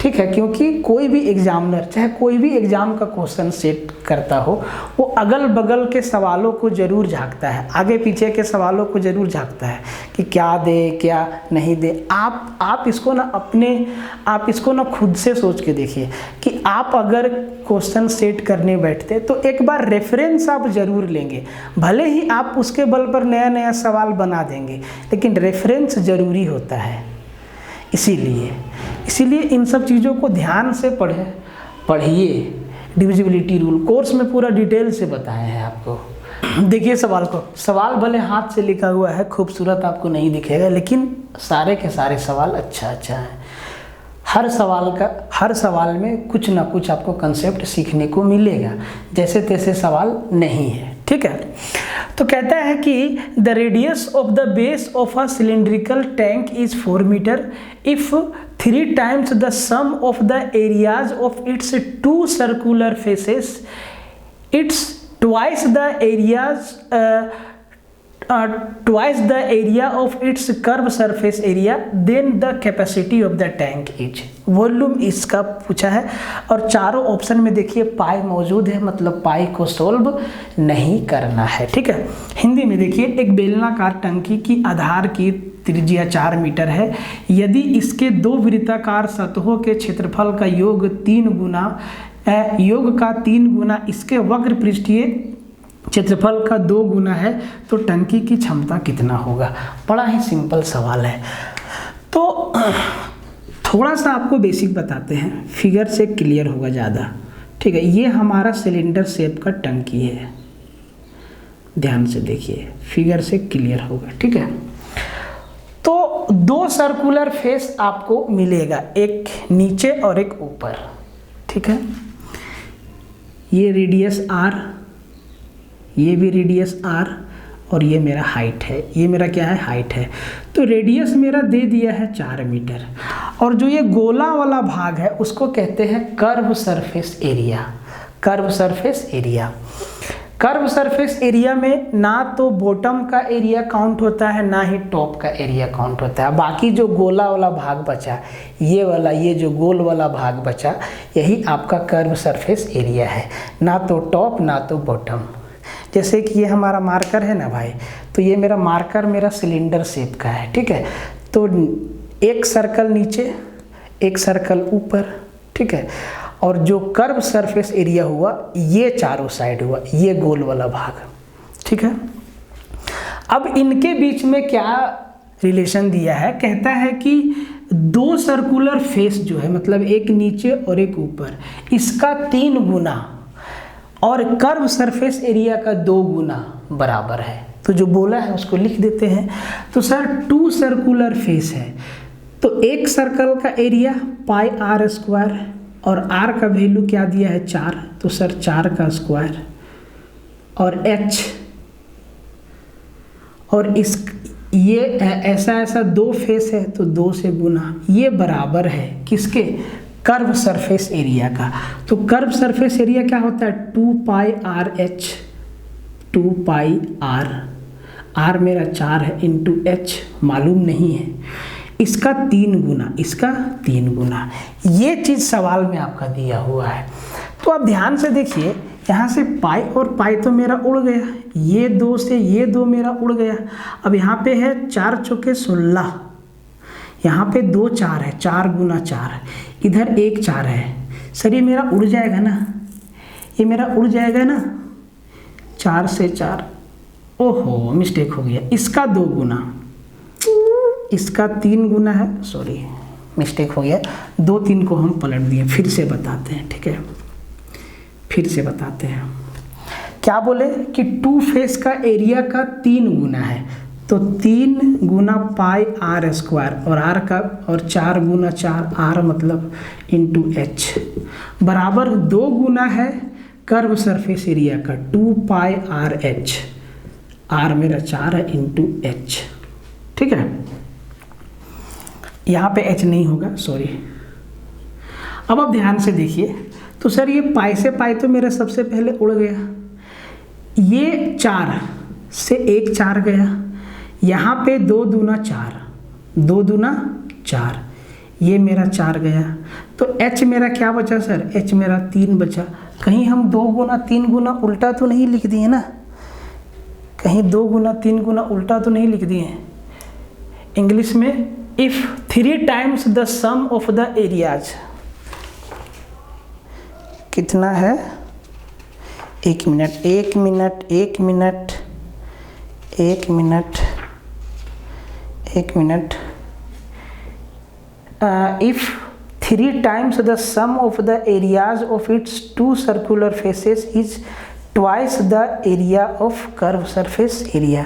ठीक है। क्योंकि कोई भी एग्जामिनर चाहे कोई भी एग्ज़ाम का क्वेश्चन सेट करता हो, वो अगल बगल के सवालों को ज़रूर झांकता है, आगे पीछे के सवालों को ज़रूर झांकता है कि क्या दे क्या नहीं दे। आप इसको ना खुद से सोच के देखिए कि आप अगर क्वेश्चन सेट करने बैठते तो एक बार रेफरेंस आप ज़रूर लेंगे। भले ही आप उसके बल पर नया नया सवाल बना देंगे, लेकिन रेफरेंस ज़रूरी होता है। इसीलिए इन सब चीज़ों को ध्यान से पढ़िए। डिविजिबिलिटी रूल कोर्स में पूरा डिटेल से बताया है आपको। देखिए सवाल को, सवाल भले हाथ से लिखा हुआ है, खूबसूरत आपको नहीं दिखेगा, लेकिन सारे के सारे सवाल अच्छा है। हर सवाल में कुछ ना कुछ आपको कंसेप्ट सीखने को मिलेगा, जैसे तैसे सवाल नहीं है, ठीक है। तो कहता है कि the radius of the base of a cylindrical tank is 4 metre if 3 times the sum of the areas of its 2 circular faces, it's twice the area of its curved surface area, then the capacity of the tank is। Volume इसका पूछा है और चारों option में देखिए पाई मौजूद है, मतलब पाई को सोल्व नहीं करना है, ठीक है। हिंदी में देखिए, एक बेलनाकार टंकी की आधार की त्रिज्या 4 मीटर है। यदि इसके 2 वृत्ताकार सतहों के क्षेत्रफल का योग 3 गुना इसके वक्र पृष्ठीय क्षेत्रफल का 2 गुना है, तो टंकी की क्षमता कितना होगा। बड़ा ही सिंपल सवाल है। तो थोड़ा सा आपको बेसिक बताते हैं, फिगर से क्लियर होगा ज़्यादा, ठीक है। ये हमारा सिलेंडर शेप का टंकी है, ध्यान से देखिए, फिगर से क्लियर होगा, ठीक है। तो 2 सर्कुलर फेस आपको मिलेगा, एक नीचे और एक ऊपर, ठीक है। ये रेडियस r, ये भी रेडियस r, और ये मेरा हाइट है, ये मेरा क्या है, हाइट है। तो रेडियस मेरा दे दिया है 4 मीटर, और जो ये गोला वाला भाग है उसको कहते हैं curve surface area. Curve surface area में ना तो बॉटम का एरिया काउंट होता है, ना ही टॉप का एरिया काउंट होता है। बाकी जो गोला वाला भाग बचा, ये जो गोल वाला भाग बचा, यही आपका कर्व सरफेस एरिया है, ना तो टॉप ना तो बॉटम। जैसे कि ये हमारा मार्कर है ना भाई, तो ये मेरा मार्कर मेरा सिलेंडर शेप का है, ठीक है। तो एक सर्कल नीचे, एक सर्कल ऊपर, ठीक है। और जो कर्व सरफेस एरिया हुआ, ये चारों साइड हुआ, ये गोल वाला भाग, ठीक है। अब इनके बीच में क्या रिलेशन दिया है, कहता है कि 2 सर्कुलर फेस जो है, मतलब एक नीचे और एक ऊपर, इसका 3 गुना और कर्व सरफेस एरिया का 2 गुना बराबर है। तो जो बोला है उसको लिख देते हैं। तो सर 2 सर्कुलर फेस है, तो एक सर्कल का एरिया पाई r स्क्वायर, और r का वैल्यू क्या दिया है 4, तो सर 4 का स्क्वायर, और h, और ये ऐसा 2 फेस है तो 2 से गुना, ये बराबर है किसके, कर्व सरफेस एरिया का। तो कर्व सरफेस एरिया क्या होता है, 2 पाई r h, 2 पाई r मेरा 4 है इंटू h मालूम नहीं है, इसका 3 गुना, ये चीज़ सवाल में आपका दिया हुआ है। तो आप ध्यान से देखिए, यहाँ से पाई और पाई तो मेरा उड़ गया, ये 2 से ये 2 मेरा उड़ गया। अब यहाँ पे है 4 चौके 16, यहाँ पे 2 4 है, 4 गुना 4, इधर 1 4 है। सर ये मेरा उड़ जाएगा ना, ये मेरा उड़ जाएगा ना, 4 से 4, ओहो मिस्टेक हो गया, इसका 2 गुना, इसका 3 गुना है, सॉरी मिस्टेक हो गया, 2 3 को हम पलट दिए। फिर से बताते हैं, ठीक है, फिर से बताते हैं। क्या बोले कि 2 फेस का एरिया का 3 गुना है, तो 3 गुना पाई r स्क्वायर, और r का, और 4 गुना 4 r मतलब इंटू h, बराबर 2 गुना है कर्व सरफेस एरिया का 2 पाई आर एच, आर मेरा 4 है इंटू एच, ठीक है। यहाँ पे एच नहीं होगा, सॉरी। अब आप ध्यान से देखिए, तो सर ये पाई से पाई तो मेरा सबसे पहले उड़ गया, ये 4 से 1 4 गया, यहाँ पे 2 दूना 4, 2 दूना 4, ये मेरा 4 गया, तो h मेरा क्या बचा सर, h मेरा 3 बचा। कहीं हम 2 गुना 3 गुना उल्टा तो नहीं लिख दिए ना, कहीं 2 गुना 3 गुना उल्टा तो नहीं लिख दिए। इंग्लिश में if 3 times the sum of the areas, कितना है, 1 minute 1 minute 1 minute 1 minute 1 minute, if 3 times the sum of the areas of its 2 circular faces is twice the area of curve surface area।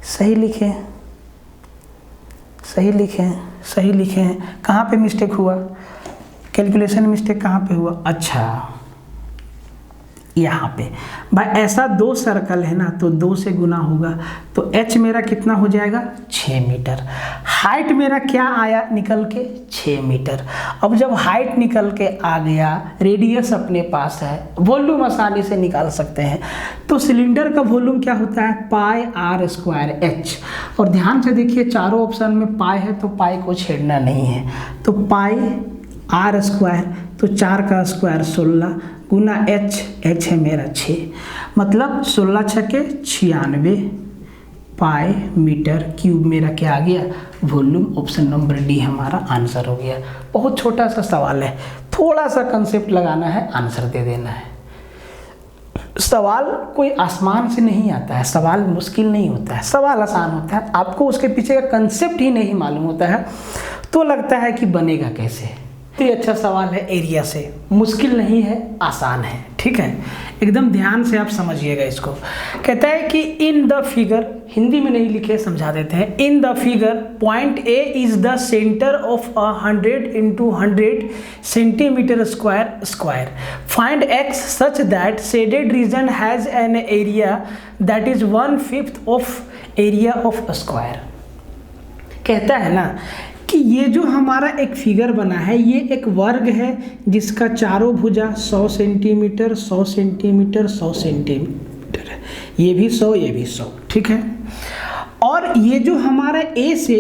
सही लिखे, सही लिखे, सही लिखे हैं। कहाँ पे मिस्टेक हुआ, कैलकुलेशन मिस्टेक कहाँ पे हुआ, अच्छा यहाँ पे। भाई ऐसा 2 सर्कल है ना, तो 2 से गुना होगा, तो h मेरा कितना हो जाएगा, 6 मीटर। हाइट मेरा क्या आया निकल के, 6 मीटर। अब जब हाइट निकल के आ गया, रेडियस अपने पास है, वॉल्यूम आसानी से निकाल सकते हैं। तो सिलेंडर का वॉल्यूम क्या होता है, पाई आर स्क्वायर एच। और ध्यान से देखिए, चारों ऑप्शन में पाई है, तो पाई को छेड़ना नहीं है, तो पाई आर स्क्वायर, तो 4 का स्क्वायर 16 गुना एच, एच है मेरा 6, मतलब 16 छके 96 पाई मीटर क्यूब मेरा क्या आ गया, वॉल्यूम। ऑप्शन नंबर डी हमारा आंसर हो गया। बहुत छोटा सा सवाल है, थोड़ा सा कंसेप्ट लगाना है, आंसर दे देना है। सवाल कोई आसमान से नहीं आता है, सवाल मुश्किल नहीं होता है, सवाल आसान होता है। आपको उसके पीछे का कंसेप्ट ही नहीं मालूम होता है तो लगता है कि बनेगा कैसे। तो ये अच्छा सवाल है, एरिया से, मुश्किल नहीं है, आसान है, ठीक है। एकदम ध्यान से आप समझिएगा इसको। कहता है कि इन द फिगर, हिंदी में नहीं लिखे, समझा देते हैं। In the figure point A is the centre of 100 into 100 centimetre square. Find x such that shaded region has an area that is 1/5 of area of square. कहता है ना कि ये जो हमारा एक फिगर बना है, ये एक वर्ग है जिसका चारों भुजा 100 सेंटीमीटर 100 सेंटीमीटर 100 सेंटीमीटर है, ये भी 100 ये भी 100, ठीक है। और ये जो हमारा ए से,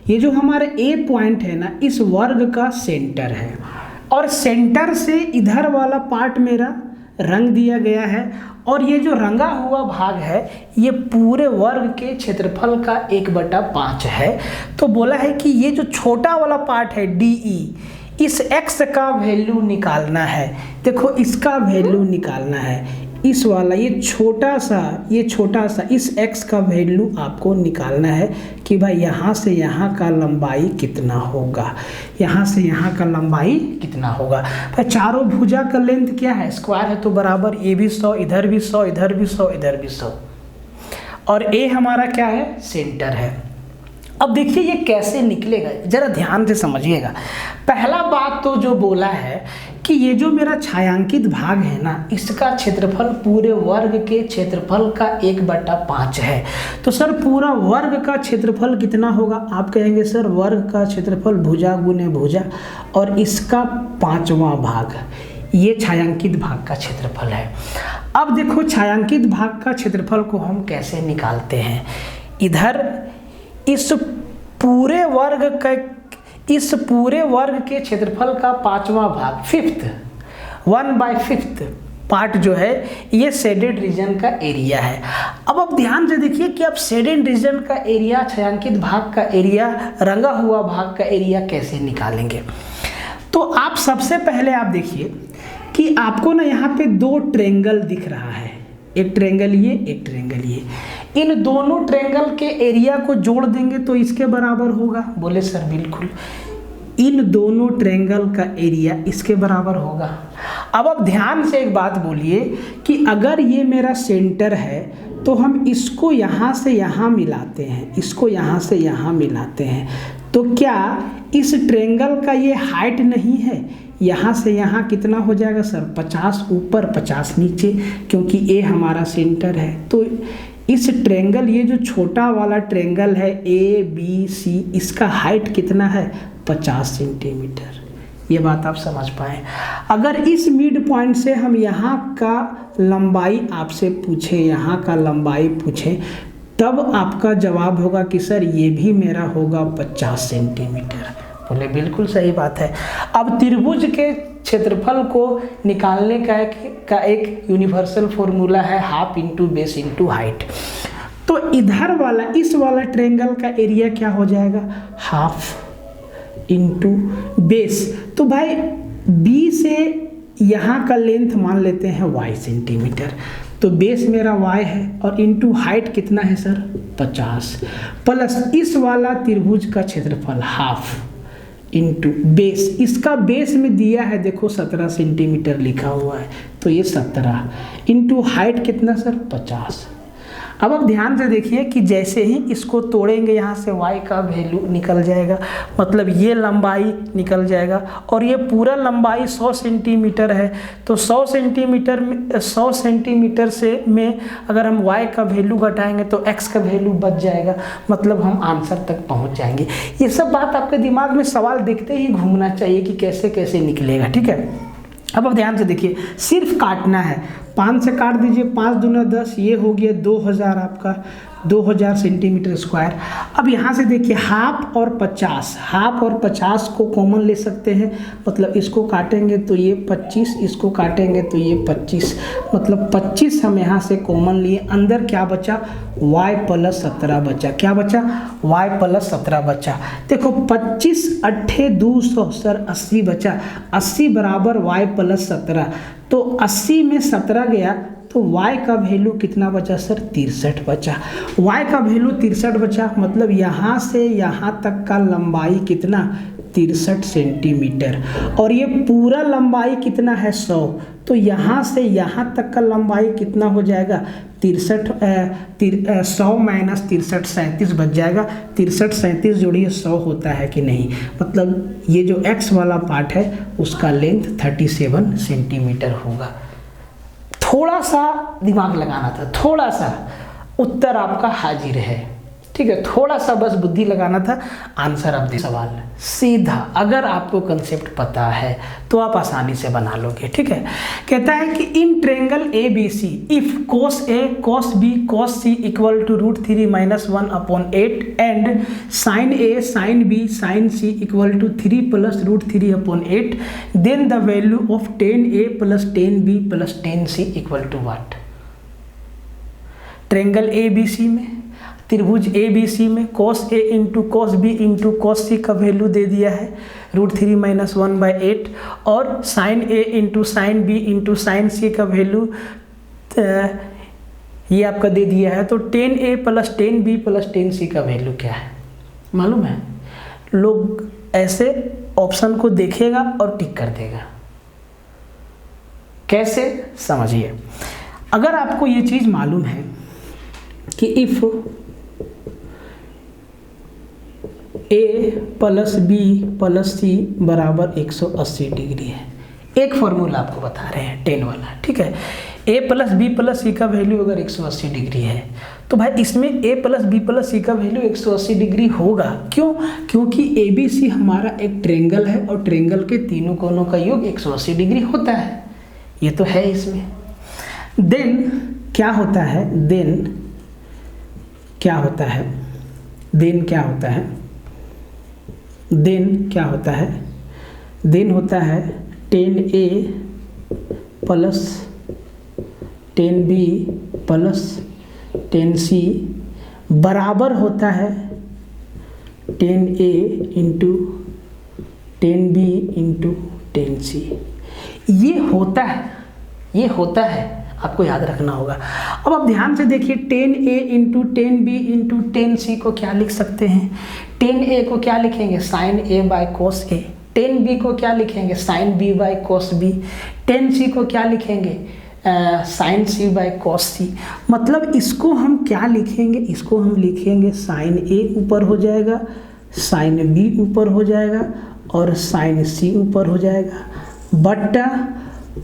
ये जो हमारा ए पॉइंट है ना, इस वर्ग का सेंटर है, और सेंटर से इधर वाला पार्ट मेरा रंग दिया गया है, और ये जो रंगा हुआ भाग है ये पूरे वर्ग के क्षेत्रफल का 1/5 है। तो बोला है कि ये जो छोटा वाला पार्ट है DE, इस x का वैल्यू निकालना है। देखो इसका वैल्यू निकालना है, इस वाला ये छोटा सा इस x का वैल्यू आपको निकालना है कि भाई यहाँ से यहाँ का लंबाई कितना होगा, यहाँ से यहाँ का लंबाई कितना होगा। भाई चारों भुजा का लेंथ क्या है, स्क्वायर है, तो बराबर ये भी 100, इधर भी 100, इधर भी 100, इधर भी 100, और ए हमारा क्या है, सेंटर है। अब देखिए ये कैसे निकलेगा, जरा ध्यान से समझिएगा। पहला बात तो जो बोला है कि ये जो मेरा छायांकित भाग है ना, इसका क्षेत्रफल पूरे वर्ग के क्षेत्रफल का 1/5 है। तो सर पूरा वर्ग का क्षेत्रफल कितना होगा, आप कहेंगे सर वर्ग का क्षेत्रफल भुजा गुने भुजा, और इसका 5वां भाग, ये छायांकित भाग का क्षेत्रफल है। अब देखो छायांकित भाग का क्षेत्रफल को हम कैसे निकालते हैं। इधर इस पूरे वर्ग के क्षेत्रफल का 5वां भाग, 1/5 पार्ट जो है, ये शेडेड रीजन का एरिया है। अब आप ध्यान से देखिए कि आप शेडेड रीजन का एरिया, छायांकित भाग का एरिया, रंगा हुआ भाग का एरिया कैसे निकालेंगे। तो आप सबसे पहले आप देखिए कि आपको ना यहाँ पे 2 ट्रायंगल दिख रहा है, एक ट्रायंगल ये, एक ट्रायंगल ये। इन दोनों ट्रायंगल के एरिया को जोड़ देंगे तो इसके बराबर होगा। बोले सर बिल्कुल, इन दोनों ट्रायंगल का एरिया इसके बराबर होगा। अब आप ध्यान से एक बात बोलिए कि अगर ये मेरा सेंटर है तो हम इसको यहाँ से यहाँ मिलाते हैं, इसको यहाँ से यहाँ मिलाते हैं, तो क्या इस ट्रेंगल का ये हाइट नहीं है? यहाँ से यहाँ कितना हो जाएगा सर? 50 ऊपर 50 नीचे, क्योंकि ए हमारा सेंटर है। तो इस ट्रेंगल, ये जो छोटा वाला ट्रेंगल है ए बी सी, इसका हाइट कितना है? 50 सेंटीमीटर। ये बात आप समझ पाए। अगर इस मिड पॉइंट से हम यहाँ का लंबाई आपसे पूछे, यहाँ का लंबाई पूछे, तब आपका जवाब होगा कि सर ये भी मेरा होगा 50 सेंटीमीटर। बोले बिल्कुल सही बात है। अब त्रिभुज के क्षेत्रफल को निकालने का एक यूनिवर्सल फॉर्मूला है half into base into height. तो इधर वाला, इस वाला ट्रेंगल का एरिया क्या हो जाएगा? Half into base. तो भाई बी से यहाँ का लेंथ मान लेते हैं y सेंटीमीटर, तो बेस मेरा y है और इंटू हाइट कितना है सर? 50, प्लस इस वाला त्रिभुज का क्षेत्रफल हाफ इंटू बेस। इसका बेस में दिया है देखो 17 सेंटीमीटर लिखा हुआ है, तो ये 17 इंटू हाइट कितना सर? 50। अब आप ध्यान से देखिए कि जैसे ही इसको तोड़ेंगे यहाँ से y का वैल्यू निकल जाएगा, मतलब ये लंबाई निकल जाएगा, और ये पूरा लंबाई 100 सेंटीमीटर है। तो 100 सेंटीमीटर से में अगर हम y का वैल्यू घटाएंगे तो x का वैल्यू बच जाएगा, मतलब हम आंसर तक पहुँच जाएंगे। ये सब बात आपके दिमाग में सवाल देखते ही घूमना चाहिए कि कैसे कैसे निकलेगा, ठीक है। अब आप ध्यान से देखिए, सिर्फ काटना है। 5 से काट दीजिए, 5 दूना 10, ये हो गया 2000 आपका, 2000 सेंटीमीटर स्क्वायर। अब यहाँ से देखिए हाफ और 50, हाफ और 50 को कॉमन ले सकते हैं, मतलब इसको काटेंगे तो ये 25, इसको काटेंगे तो ये 25, मतलब 25 हम यहाँ से कॉमन लिए। अंदर क्या बचा? y प्लस 17 बचा। क्या बचा? y प्लस 17 बचा। देखो 25 अट्ठे 200 सर 80 बचा, 80 बराबर y प्लस 17, तो 80 में 17 गया तो y का वैल्यू कितना बचा सर? 63 बचा। y का वैल्यू 63 बचा, मतलब यहाँ से यहाँ तक का लंबाई कितना? 63 सेंटीमीटर। और ये पूरा लंबाई कितना है? 100। तो यहाँ से यहाँ तक का लंबाई कितना हो जाएगा? 100 माइनस 63, 37 बच जाएगा। 63 37 जोड़िए 100 होता है कि नहीं, मतलब ये जो x वाला पार्ट है उसका लेंथ 37 सेंटीमीटर होगा। थोड़ा सा दिमाग लगाना था, थोड़ा सा, उत्तर आपका हाजिर है, ठीक है। थोड़ा सा बस बुद्धि लगाना था, आंसर अब दे सवाल सीधा। अगर आपको कंसेप्ट पता है तो आप आसानी से बना लोगे, ठीक है। कहता है कि in triangle A B C if cos a cos b cos c equal to √3 - 1/8 and sin a sin b sin c equal to 3 + √3/8 then the value of 10a + 10b + 10c equal to what? Triangle A B C में, त्रिभुज A B C में cos a into cos b into cos c का value दे दिया है √3 - 1/8, और sin a into sin b into sin c का value ये आपका दे दिया है। तो 10a + 10b + 10c का वैल्यू क्या है मालूम है? लोग ऐसे ऑप्शन को देखेगा और टिक कर देगा। कैसे? समझिए, अगर आपको ये चीज़ मालूम है कि इफ़ a + b + c बराबर 180 डिग्री है, एक फॉर्मूला आपको बता रहे हैं 10 वाला, ठीक है। a + b + c का वैल्यू अगर 180 डिग्री है तो भाई इसमें a + b + c का वैल्यू 180 डिग्री होगा। क्यों? क्योंकि ए बी सी हमारा एक ट्रेंगल है और ट्रेंगल के तीनों कोनों का योग 180 डिग्री होता है, ये तो है इसमें। देन क्या होता है? देन क्या होता है? देन क्या होता है? देन क्या होता है? देन होता है 10a + 10b + 10c बराबर होता है 10a into 10b into 10c। ये होता है, ये होता है, आपको याद रखना होगा। अब आप ध्यान से देखिए, 10a into 10b into 10c को क्या लिख सकते हैं? 10a को क्या लिखेंगे? sin a by cos a। 10b को क्या लिखेंगे? sin b by cos b। 10c को क्या लिखेंगे? sin c by cos c। मतलब इसको हम क्या लिखेंगे? इसको हम लिखेंगे sin a ऊपर हो जाएगा साइन बी ऊपर हो जाएगा और साइन सी ऊपर हो जाएगा, बट्टा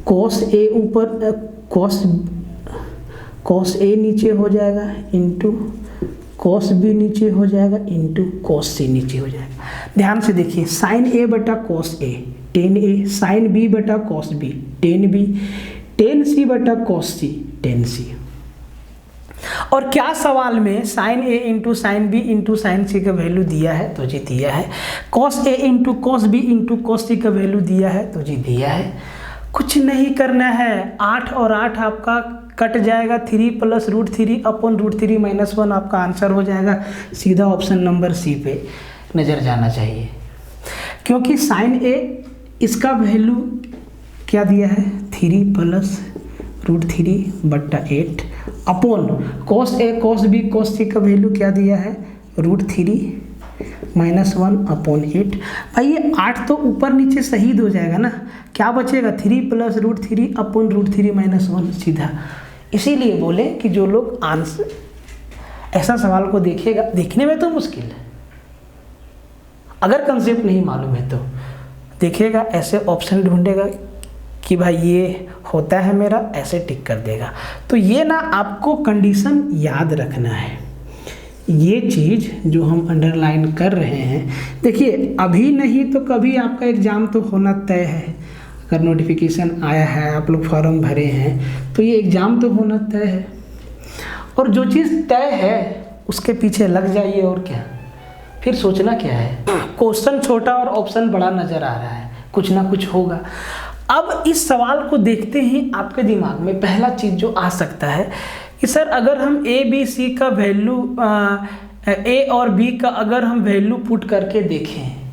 कॉस ए ऊपर कॉस ए नीचे हो जाएगा इंटू कॉस बी नीचे हो जाएगा इंटू कॉस सी नीचे हो जाएगा। ध्यान से देखिए, साइन ए बटा cos A tan A, sine B बटा cos B tan B, tan C बटा कॉस सी टेन सी। और क्या सवाल में sine A into sine B into sine C का वैल्यू दिया है? तो जी दिया है। Cos A into cos B into cos C का वैल्यू दिया है? तो जी दिया है। कुछ नहीं करना है, 8 और 8 आपका कट जाएगा, 3 प्लस √3 अपॉन √3 माइनस 1 आपका आंसर हो जाएगा। सीधा ऑप्शन नंबर सी पे नज़र जाना चाहिए, क्योंकि साइन ए इसका वैल्यू क्या दिया है? 3 प्लस √3 बट्टा 8 upon cos A cos B cos C का वैल्यू क्या दिया है? √3 माइनस 1 अपॉन 8। भाई ये 8 तो ऊपर नीचे शहीद हो जाएगा ना, क्या बचेगा? 3 प्लस √3 अपॉन √3 माइनस 1 सीधा। इसीलिए बोले कि जो लोग आंसर ऐसा सवाल को देखेगा, देखने में तो मुश्किल है, अगर कंसेप्ट नहीं मालूम है तो देखेगा, ऐसे ऑप्शन ढूंढेगा कि भाई ये होता है मेरा, ऐसे टिक कर देगा। तो ये ना आपको कंडीशन याद रखना है। ये चीज़ जो हम अंडरलाइन कर रहे हैं, देखिए अभी नहीं तो कभी आपका एग्ज़ाम तो होना तय है। अगर नोटिफिकेशन आया है, आप लोग फॉर्म भरे हैं, तो ये एग्ज़ाम तो होना तय है। और जो चीज़ तय है उसके पीछे लग जाइए, और क्या फिर सोचना क्या है। क्वेश्चन छोटा और ऑप्शन बड़ा नज़र आ रहा है, कुछ ना कुछ होगा। अब इस सवाल को देखते ही आपके दिमाग में पहला चीज़ जो आ सकता है कि सर अगर हम ए बी सी का वैल्यू ए और बी का अगर हम वैल्यू पुट करके देखें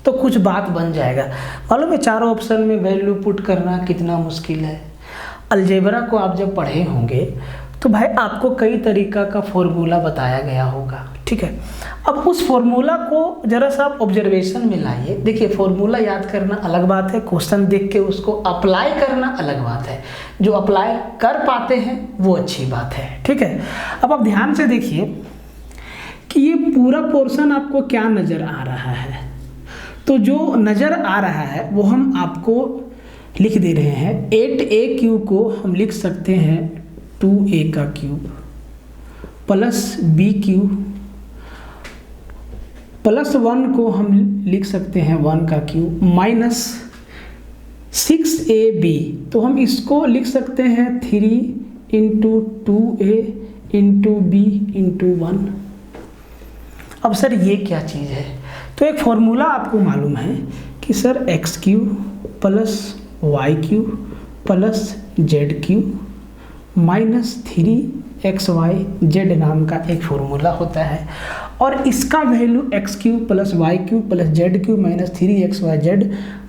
तो कुछ बात बन जाएगा। मालूम है चारों ऑप्शन में वैल्यू पुट करना कितना मुश्किल है। अलजेब्रा को आप जब पढ़े होंगे तो भाई आपको कई तरीका का फॉर्मूला बताया गया होगा, ठीक है। अब उस फॉर्मूला को जरा सा आप ऑब्जर्वेशन में लाइए। देखिए फॉर्मूला याद करना अलग बात है, क्वेश्चन देख के उसको अप्लाई करना अलग बात है। जो अप्लाई कर पाते हैं वो अच्छी बात है, ठीक है। अब आप ध्यान से देखिए कि ये पूरा पोर्शन आपको क्या नज़र आ रहा है। तो जो नज़र आ रहा है वो हम आपको लिख दे रहे हैं। 8a³ को हम लिख सकते हैं 2a का क्यूब प्लस b³ प्लस 1 को हम लिख सकते हैं 1 का क्यूब माइनस 6ab, तो हम इसको लिख सकते हैं 3 into 2a into b into 1। अब सर ये क्या चीज़ है? तो एक फॉर्मूला आपको मालूम है कि sir x³ plus y³ plus z³ minus 3xyz नाम का एक फॉर्मूला होता है, और इसका value x³ plus y³ plus z³ minus 3xyz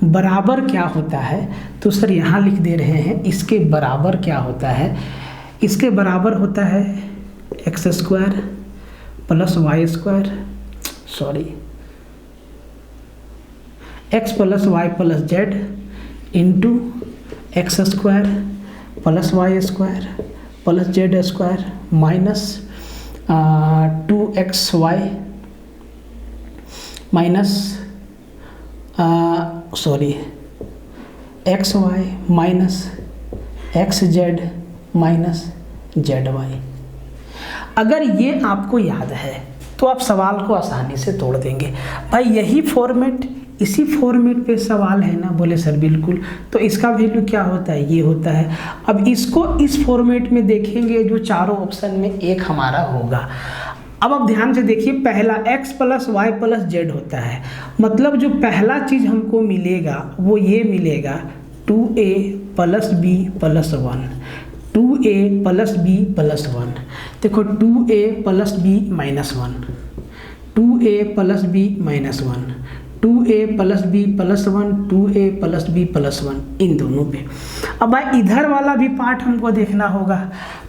बराबर क्या होता है? तो सर यहाँ लिख दे रहे हैं इसके बराबर क्या होता है। इसके बराबर होता है x² plus y² x plus y plus z into x² plus y² plus z² minus 2xy minus xy minus xz minus zy। अगर ये आपको याद है तो आप सवाल को आसानी से तोड़ देंगे। भाई यही फॉर्मेट, इसी फॉर्मेट पे सवाल है ना? बोले सर बिल्कुल। तो इसका वैल्यू क्या होता है? ये होता है। अब इसको इस फॉर्मेट में देखेंगे जो चारों ऑप्शन में एक हमारा होगा। अब आप ध्यान से देखिए, पहला x plus y plus z होता है, मतलब जो पहला चीज़ हमको मिलेगा वो ये मिलेगा 2a plus b plus 1, 2a plus b plus 1। देखो 2a plus b minus 1, 2a plus b minus 1, 2a plus b plus 1, 2a plus b plus 1, इन दोनों पे। अब भाई इधर वाला भी पार्ट हमको देखना होगा,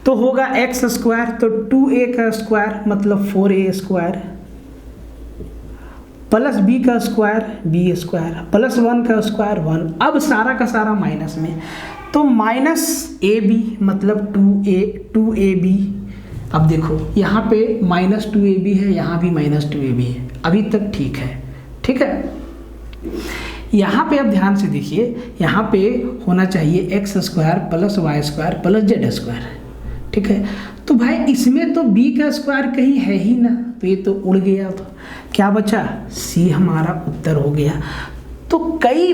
तो होगा x², तो 2a का स्क्वायर मतलब 4a² प्लस b का स्क्वायर b² प्लस 1 का स्क्वायर 1। अब सारा का सारा माइनस में, तो माइनस ab मतलब 2ab। अब देखो यहाँ पे माइनस 2ab है, यहाँ भी माइनस 2ab है। अभी तक ठीक है, ठीक है। यहाँ पे आप ध्यान से देखिए, यहाँ पे होना चाहिए x square plus y square plus z square, ठीक है। तो भाई इसमें तो बी का स्क्वायर कहीं है ही ना, तो ये तो उड़ गया, तो क्या बचा, सी हमारा उत्तर हो गया। तो कई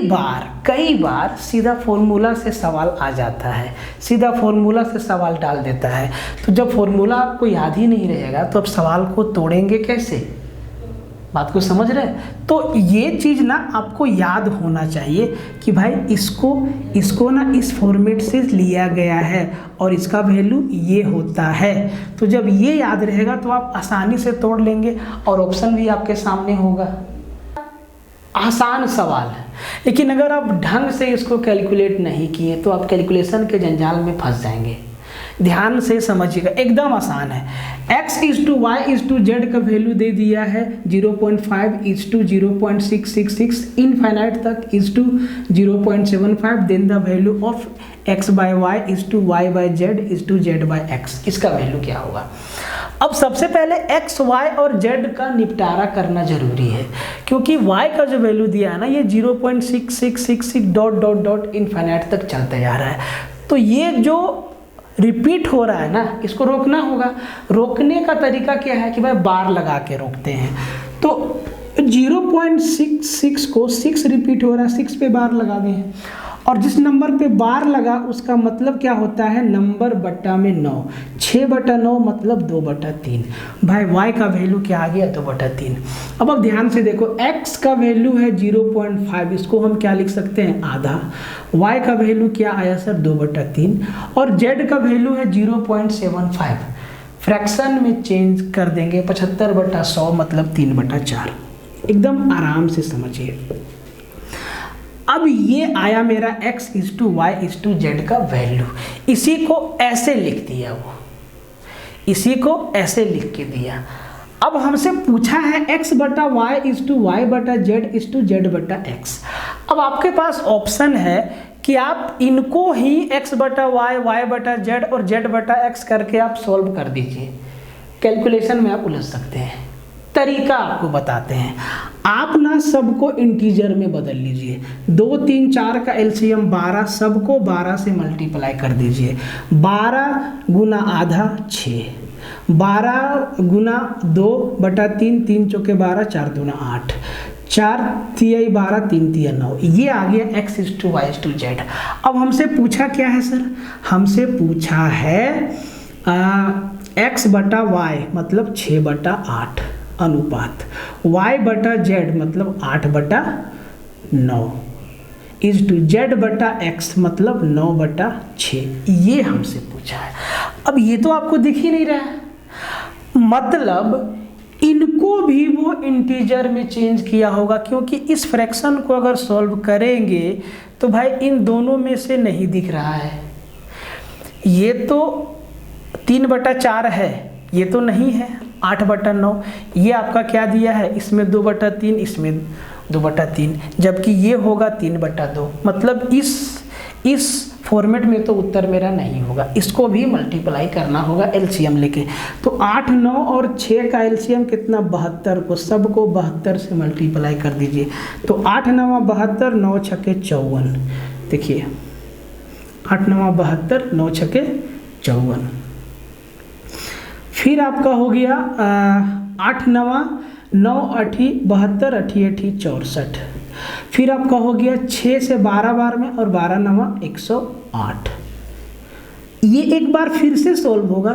बार सीधा फॉर्मूला से सवाल आ जाता है, सीधा फॉर्मूला से सवाल डाल देता है। तो जब फॉर्मूला आपको याद ही नहीं रहेगा तो आप सवाल को तोड़ेंगे कैसे, बात को समझ रहे हैं। तो ये चीज़ ना आपको याद होना चाहिए कि भाई इसको ना इस फॉर्मेट से लिया गया है और इसका वैल्यू ये होता है। तो जब ये याद रहेगा तो आप आसानी से तोड़ लेंगे और ऑप्शन भी आपके सामने होगा। आसान सवाल है, लेकिन अगर आप ढंग से इसको कैलकुलेट नहीं किए तो आप कैलकुलेशन के जंजाल में फंस जाएंगे। ध्यान से समझिएगा, एकदम आसान है। x is to y is to z का वैल्यू दे दिया है 0.5 इज टू 0.666, इनफाइनाइट तक is to 0.75, then the value of x by y is to y by z is to z by x. इसका वैल्यू क्या होगा। अब सबसे पहले x, y और z का निपटारा करना जरूरी है, क्योंकि y का जो वैल्यू दिया है ना ये 0.6666 डॉट डॉट डॉट इनफाइनाइट तक चलते जा रहा है। तो ये जो रिपीट हो रहा है ना, इसको रोकना होगा। रोकने का तरीका क्या है कि भाई बार लगा के रोकते हैं। तो 0.66 को 6 रिपीट हो रहा है, 6 पे बार लगा दें, और जिस नंबर पे बार लगा उसका मतलब क्या होता है, नंबर बट्टा में 9, 6/9 मतलब 2/3। भाई y का वैल्यू क्या आ गया, 2/3। अब आप ध्यान से देखो, x का वैल्यू है 0.5, इसको हम क्या लिख सकते हैं, आधा। y का वैल्यू क्या आया सर, 2/3, और z का वैल्यू है 0.75। फ्रैक्शन में चेंज कर देंगे, 75/100 मतलब 3/4। एकदम आराम से समझिए। अब ये आया मेरा x is to y is to z का वैल्यू, इसी को ऐसे लिख दिया, वो इसी को ऐसे लिख के दिया। अब हमसे पूछा है x/y is to y/z is to z/x। अब आपके पास ऑप्शन है कि आप इनको ही x/y, y/z और z/x करके आप सॉल्व कर दीजिए। कैलकुलेशन में आप उलझ सकते हैं, तरीका आपको बताते हैं। आप ना सबको इंटीजर में बदल लीजिए। 2, 3, 4 का एलसीएम 12, सबको 12 से मल्टीप्लाई कर दीजिए। 12 गुना आधा 6, 12 गुना 2/3, 3 चौके 12, 4 दूना 8, 4 तिहाई 12, 3 तिहाई 9। ये आ गया x is to y is to z. अब हमसे पूछा क्या है सर, हमसे पूछा है x/y मतलब 6/8 अनुपात, y/z मतलब 8/9 इज टू z/x मतलब 9/6। ये हमसे पूछा है। अब ये तो आपको दिख ही नहीं रहा है, मतलब इनको भी वो इंटीजर में चेंज किया होगा, क्योंकि इस फ्रैक्शन को अगर सॉल्व करेंगे तो भाई इन दोनों में से नहीं दिख रहा है। ये तो 3/4 है, ये तो नहीं है 8/9। ये आपका क्या दिया है, इसमें 2/3, इसमें 2/3, जबकि ये होगा 3/2। मतलब इस फॉर्मेट में तो उत्तर मेरा नहीं होगा, इसको भी मल्टीप्लाई करना होगा एलसीएम लेके। तो 8, 9 और 6 का एलसीएम कितना, 72 को सबको 72 से मल्टीप्लाई कर दीजिए। तो 8 9 72, 9 छके 54। देखिए 8 9 72, 9 छके 54। फिर आपका हो गया 8 9 9 8 72, 8 8 64। फिर आपका हो गया 6 से 12 बार में और 12 9 108। ये एक बार फिर से सॉल्व होगा,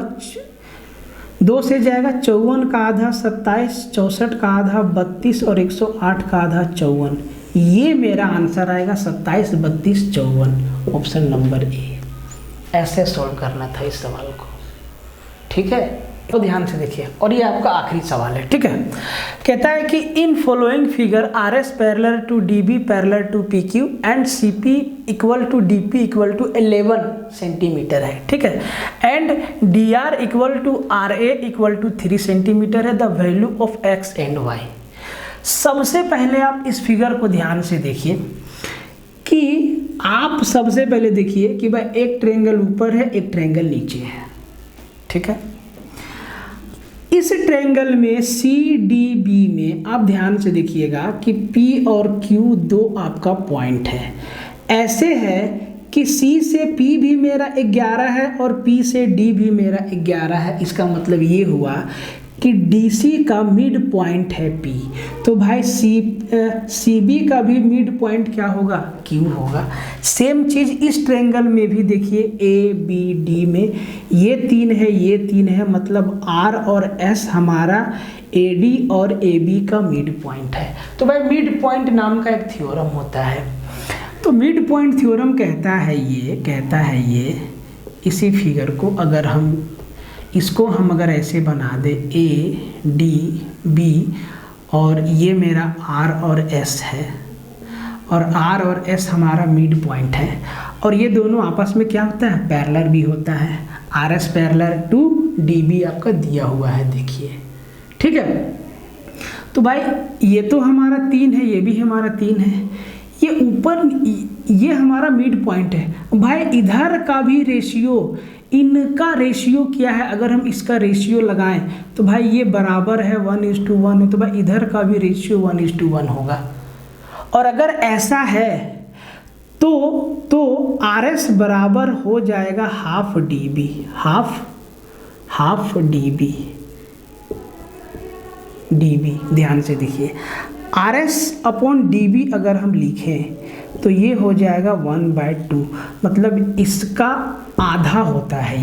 2 से जाएगा 54 का आधा 27, 64 का आधा 32 और 108 का आधा 54। ये मेरा आंसर आएगा 27 32 54, ऑप्शन नंबर ए। ऐसे सॉल्व करना था इस सवाल को, ठीक है। तो ध्यान से देखिए, और ये आपका आखिरी सवाल है, ठीक है। कहता है कि in following figure R S parallel to D B parallel to P Q and C P equal to D P equal to 11 centimetre है, ठीक है, and D R equal to R A equal to 3 centimetre है, the value of X and Y. सबसे पहले आप इस figure को ध्यान से देखिए कि आप सबसे पहले देखिए कि भाई एक ट्रायंगल ऊपर है, एक ट्रायंगल नीचे है, ठीक है। इस ट्रायंगल में CDB में आप ध्यान से देखिएगा कि P और Q दो आपका पॉइंट है। ऐसे है कि C से P भी मेरा 11 है और P से D भी मेरा 11 है। इसका मतलब ये हुआ कि DC का मिड पॉइंट है P, तो भाई CB का भी मिड पॉइंट क्या होगा, Q होगा। सेम चीज इस ट्रायंगल में भी देखिए ABD में ये 3 है, ये 3 है, मतलब R और S हमारा AD और AB का मिड पॉइंट है। तो भाई मिड पॉइंट नाम का एक थ्योरम होता है। तो मिड पॉइंट थ्योरम कहता है ये इसी फिगर को अगर हम इसको हम अगर ऐसे बना दे ADB और ये मेरा R और S है और R और S हमारा मिड पॉइंट है और ये दोनों आपस में क्या होता है, पैरेलल भी होता है। RS पैरेलल टू DB आपका दिया हुआ है, देखिए, ठीक है। तो भाई ये तो हमारा 3 है, ये भी हमारा 3 है, ये ऊपर ये हमारा मिड पॉइंट है। भाई इधर का भी रेशियो, इनका रेशियो क्या है, अगर हम इसका रेशियो लगाएं तो भाई ये बराबर है 1:1 है, तो भाई इधर का भी रेशियो 1:1 होगा। और अगर ऐसा है तो RS बराबर हो जाएगा हाफ DB, हाफ DB। ध्यान से देखिए RS/DB अगर हम लिखें तो ये हो जाएगा 1/2, मतलब इसका आधा होता है।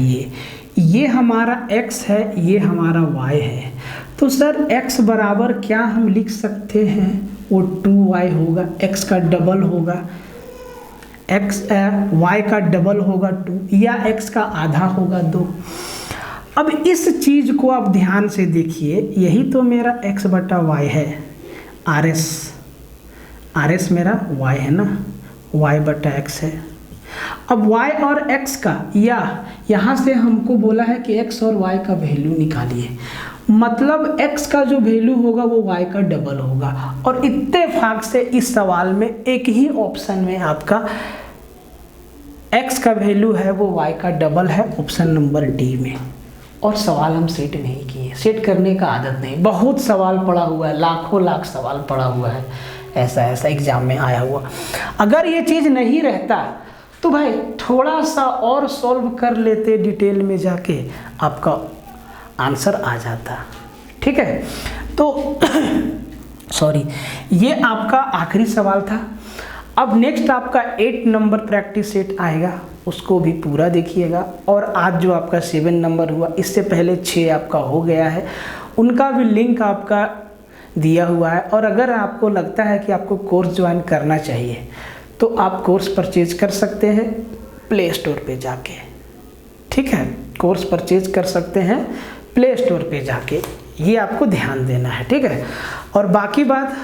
ये हमारा x है, ये हमारा y है। तो सर x बराबर क्या हम लिख सकते हैं, वो 2y होगा, x का डबल होगा, y का डबल होगा 2, या x का आधा होगा 2। अब इस चीज को आप ध्यान से देखिए, यही तो मेरा x/y है, RS मेरा y है ना, y/x है। अब y और x का, या यहाँ से हमको बोला है कि x और y का वैल्यू निकालिए, मतलब x का जो वैल्यू होगा वो y का डबल होगा। और इत्तेफाक से इस सवाल में एक ही ऑप्शन में आपका x का वैल्यू है वो y का डबल है, ऑप्शन नंबर D में। और सवाल हम सेट नहीं किए, सेट करने का आदत नहीं, बहुत सवाल पड़ा हुआ है, लाख सवाल पड़ा हुआ है, ऐसा एग्जाम में आया हुआ। अगर ये चीज़ नहीं रहता तो भाई थोड़ा सा और सॉल्व कर लेते डिटेल में जाके, आपका आंसर आ जाता, ठीक है। तो सॉरी, ये आपका आखिरी सवाल था। अब नेक्स्ट आपका 8 नंबर प्रैक्टिस सेट आएगा, उसको भी पूरा देखिएगा। और आज जो आपका 7 नंबर हुआ, इससे पहले 6 आपका हो गया है, उनका भी लिंक आपका दिया हुआ है। और अगर आपको लगता है कि आपको कोर्स ज्वाइन करना चाहिए तो आप कोर्स परचेज कर सकते हैं प्ले स्टोर पे जाके, ठीक है, कोर्स परचेज कर सकते हैं प्ले स्टोर पे जाके, ये आपको ध्यान देना है, ठीक है। और बाकी बात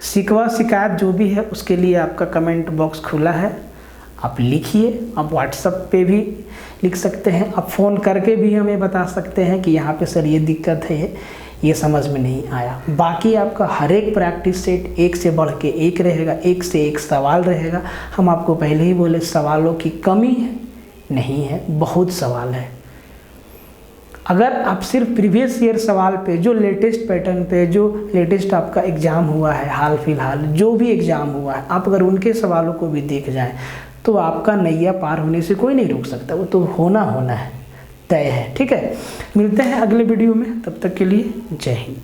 शिकवा शिकायत जो भी है उसके लिए आपका कमेंट बॉक्स खुला है, आप लिखिए। आप व्हाट्सएप पे भी लिख सकते हैं, आप फ़ोन करके भी हमें बता सकते हैं कि यहाँ पे सर ये दिक्कत है, ये समझ में नहीं आया। बाकी आपका हर एक प्रैक्टिस सेट एक से बढ़ के एक रहेगा, एक से एक सवाल रहेगा। हम आपको पहले ही बोले सवालों की कमी है नहीं है, बहुत सवाल है। अगर आप सिर्फ प्रीवियस ईयर सवाल पे, जो लेटेस्ट पैटर्न पे, जो लेटेस्ट आपका एग्ज़ाम हुआ है, हाल फिलहाल जो भी एग्ज़ाम हुआ है, आप अगर उनके सवालों को भी देख जाएं तो आपका नैया पार होने से कोई नहीं रोक सकता, वो तो होना है, तय है, ठीक है। मिलते हैं अगले वीडियो में, तब तक के लिए जय हिंद।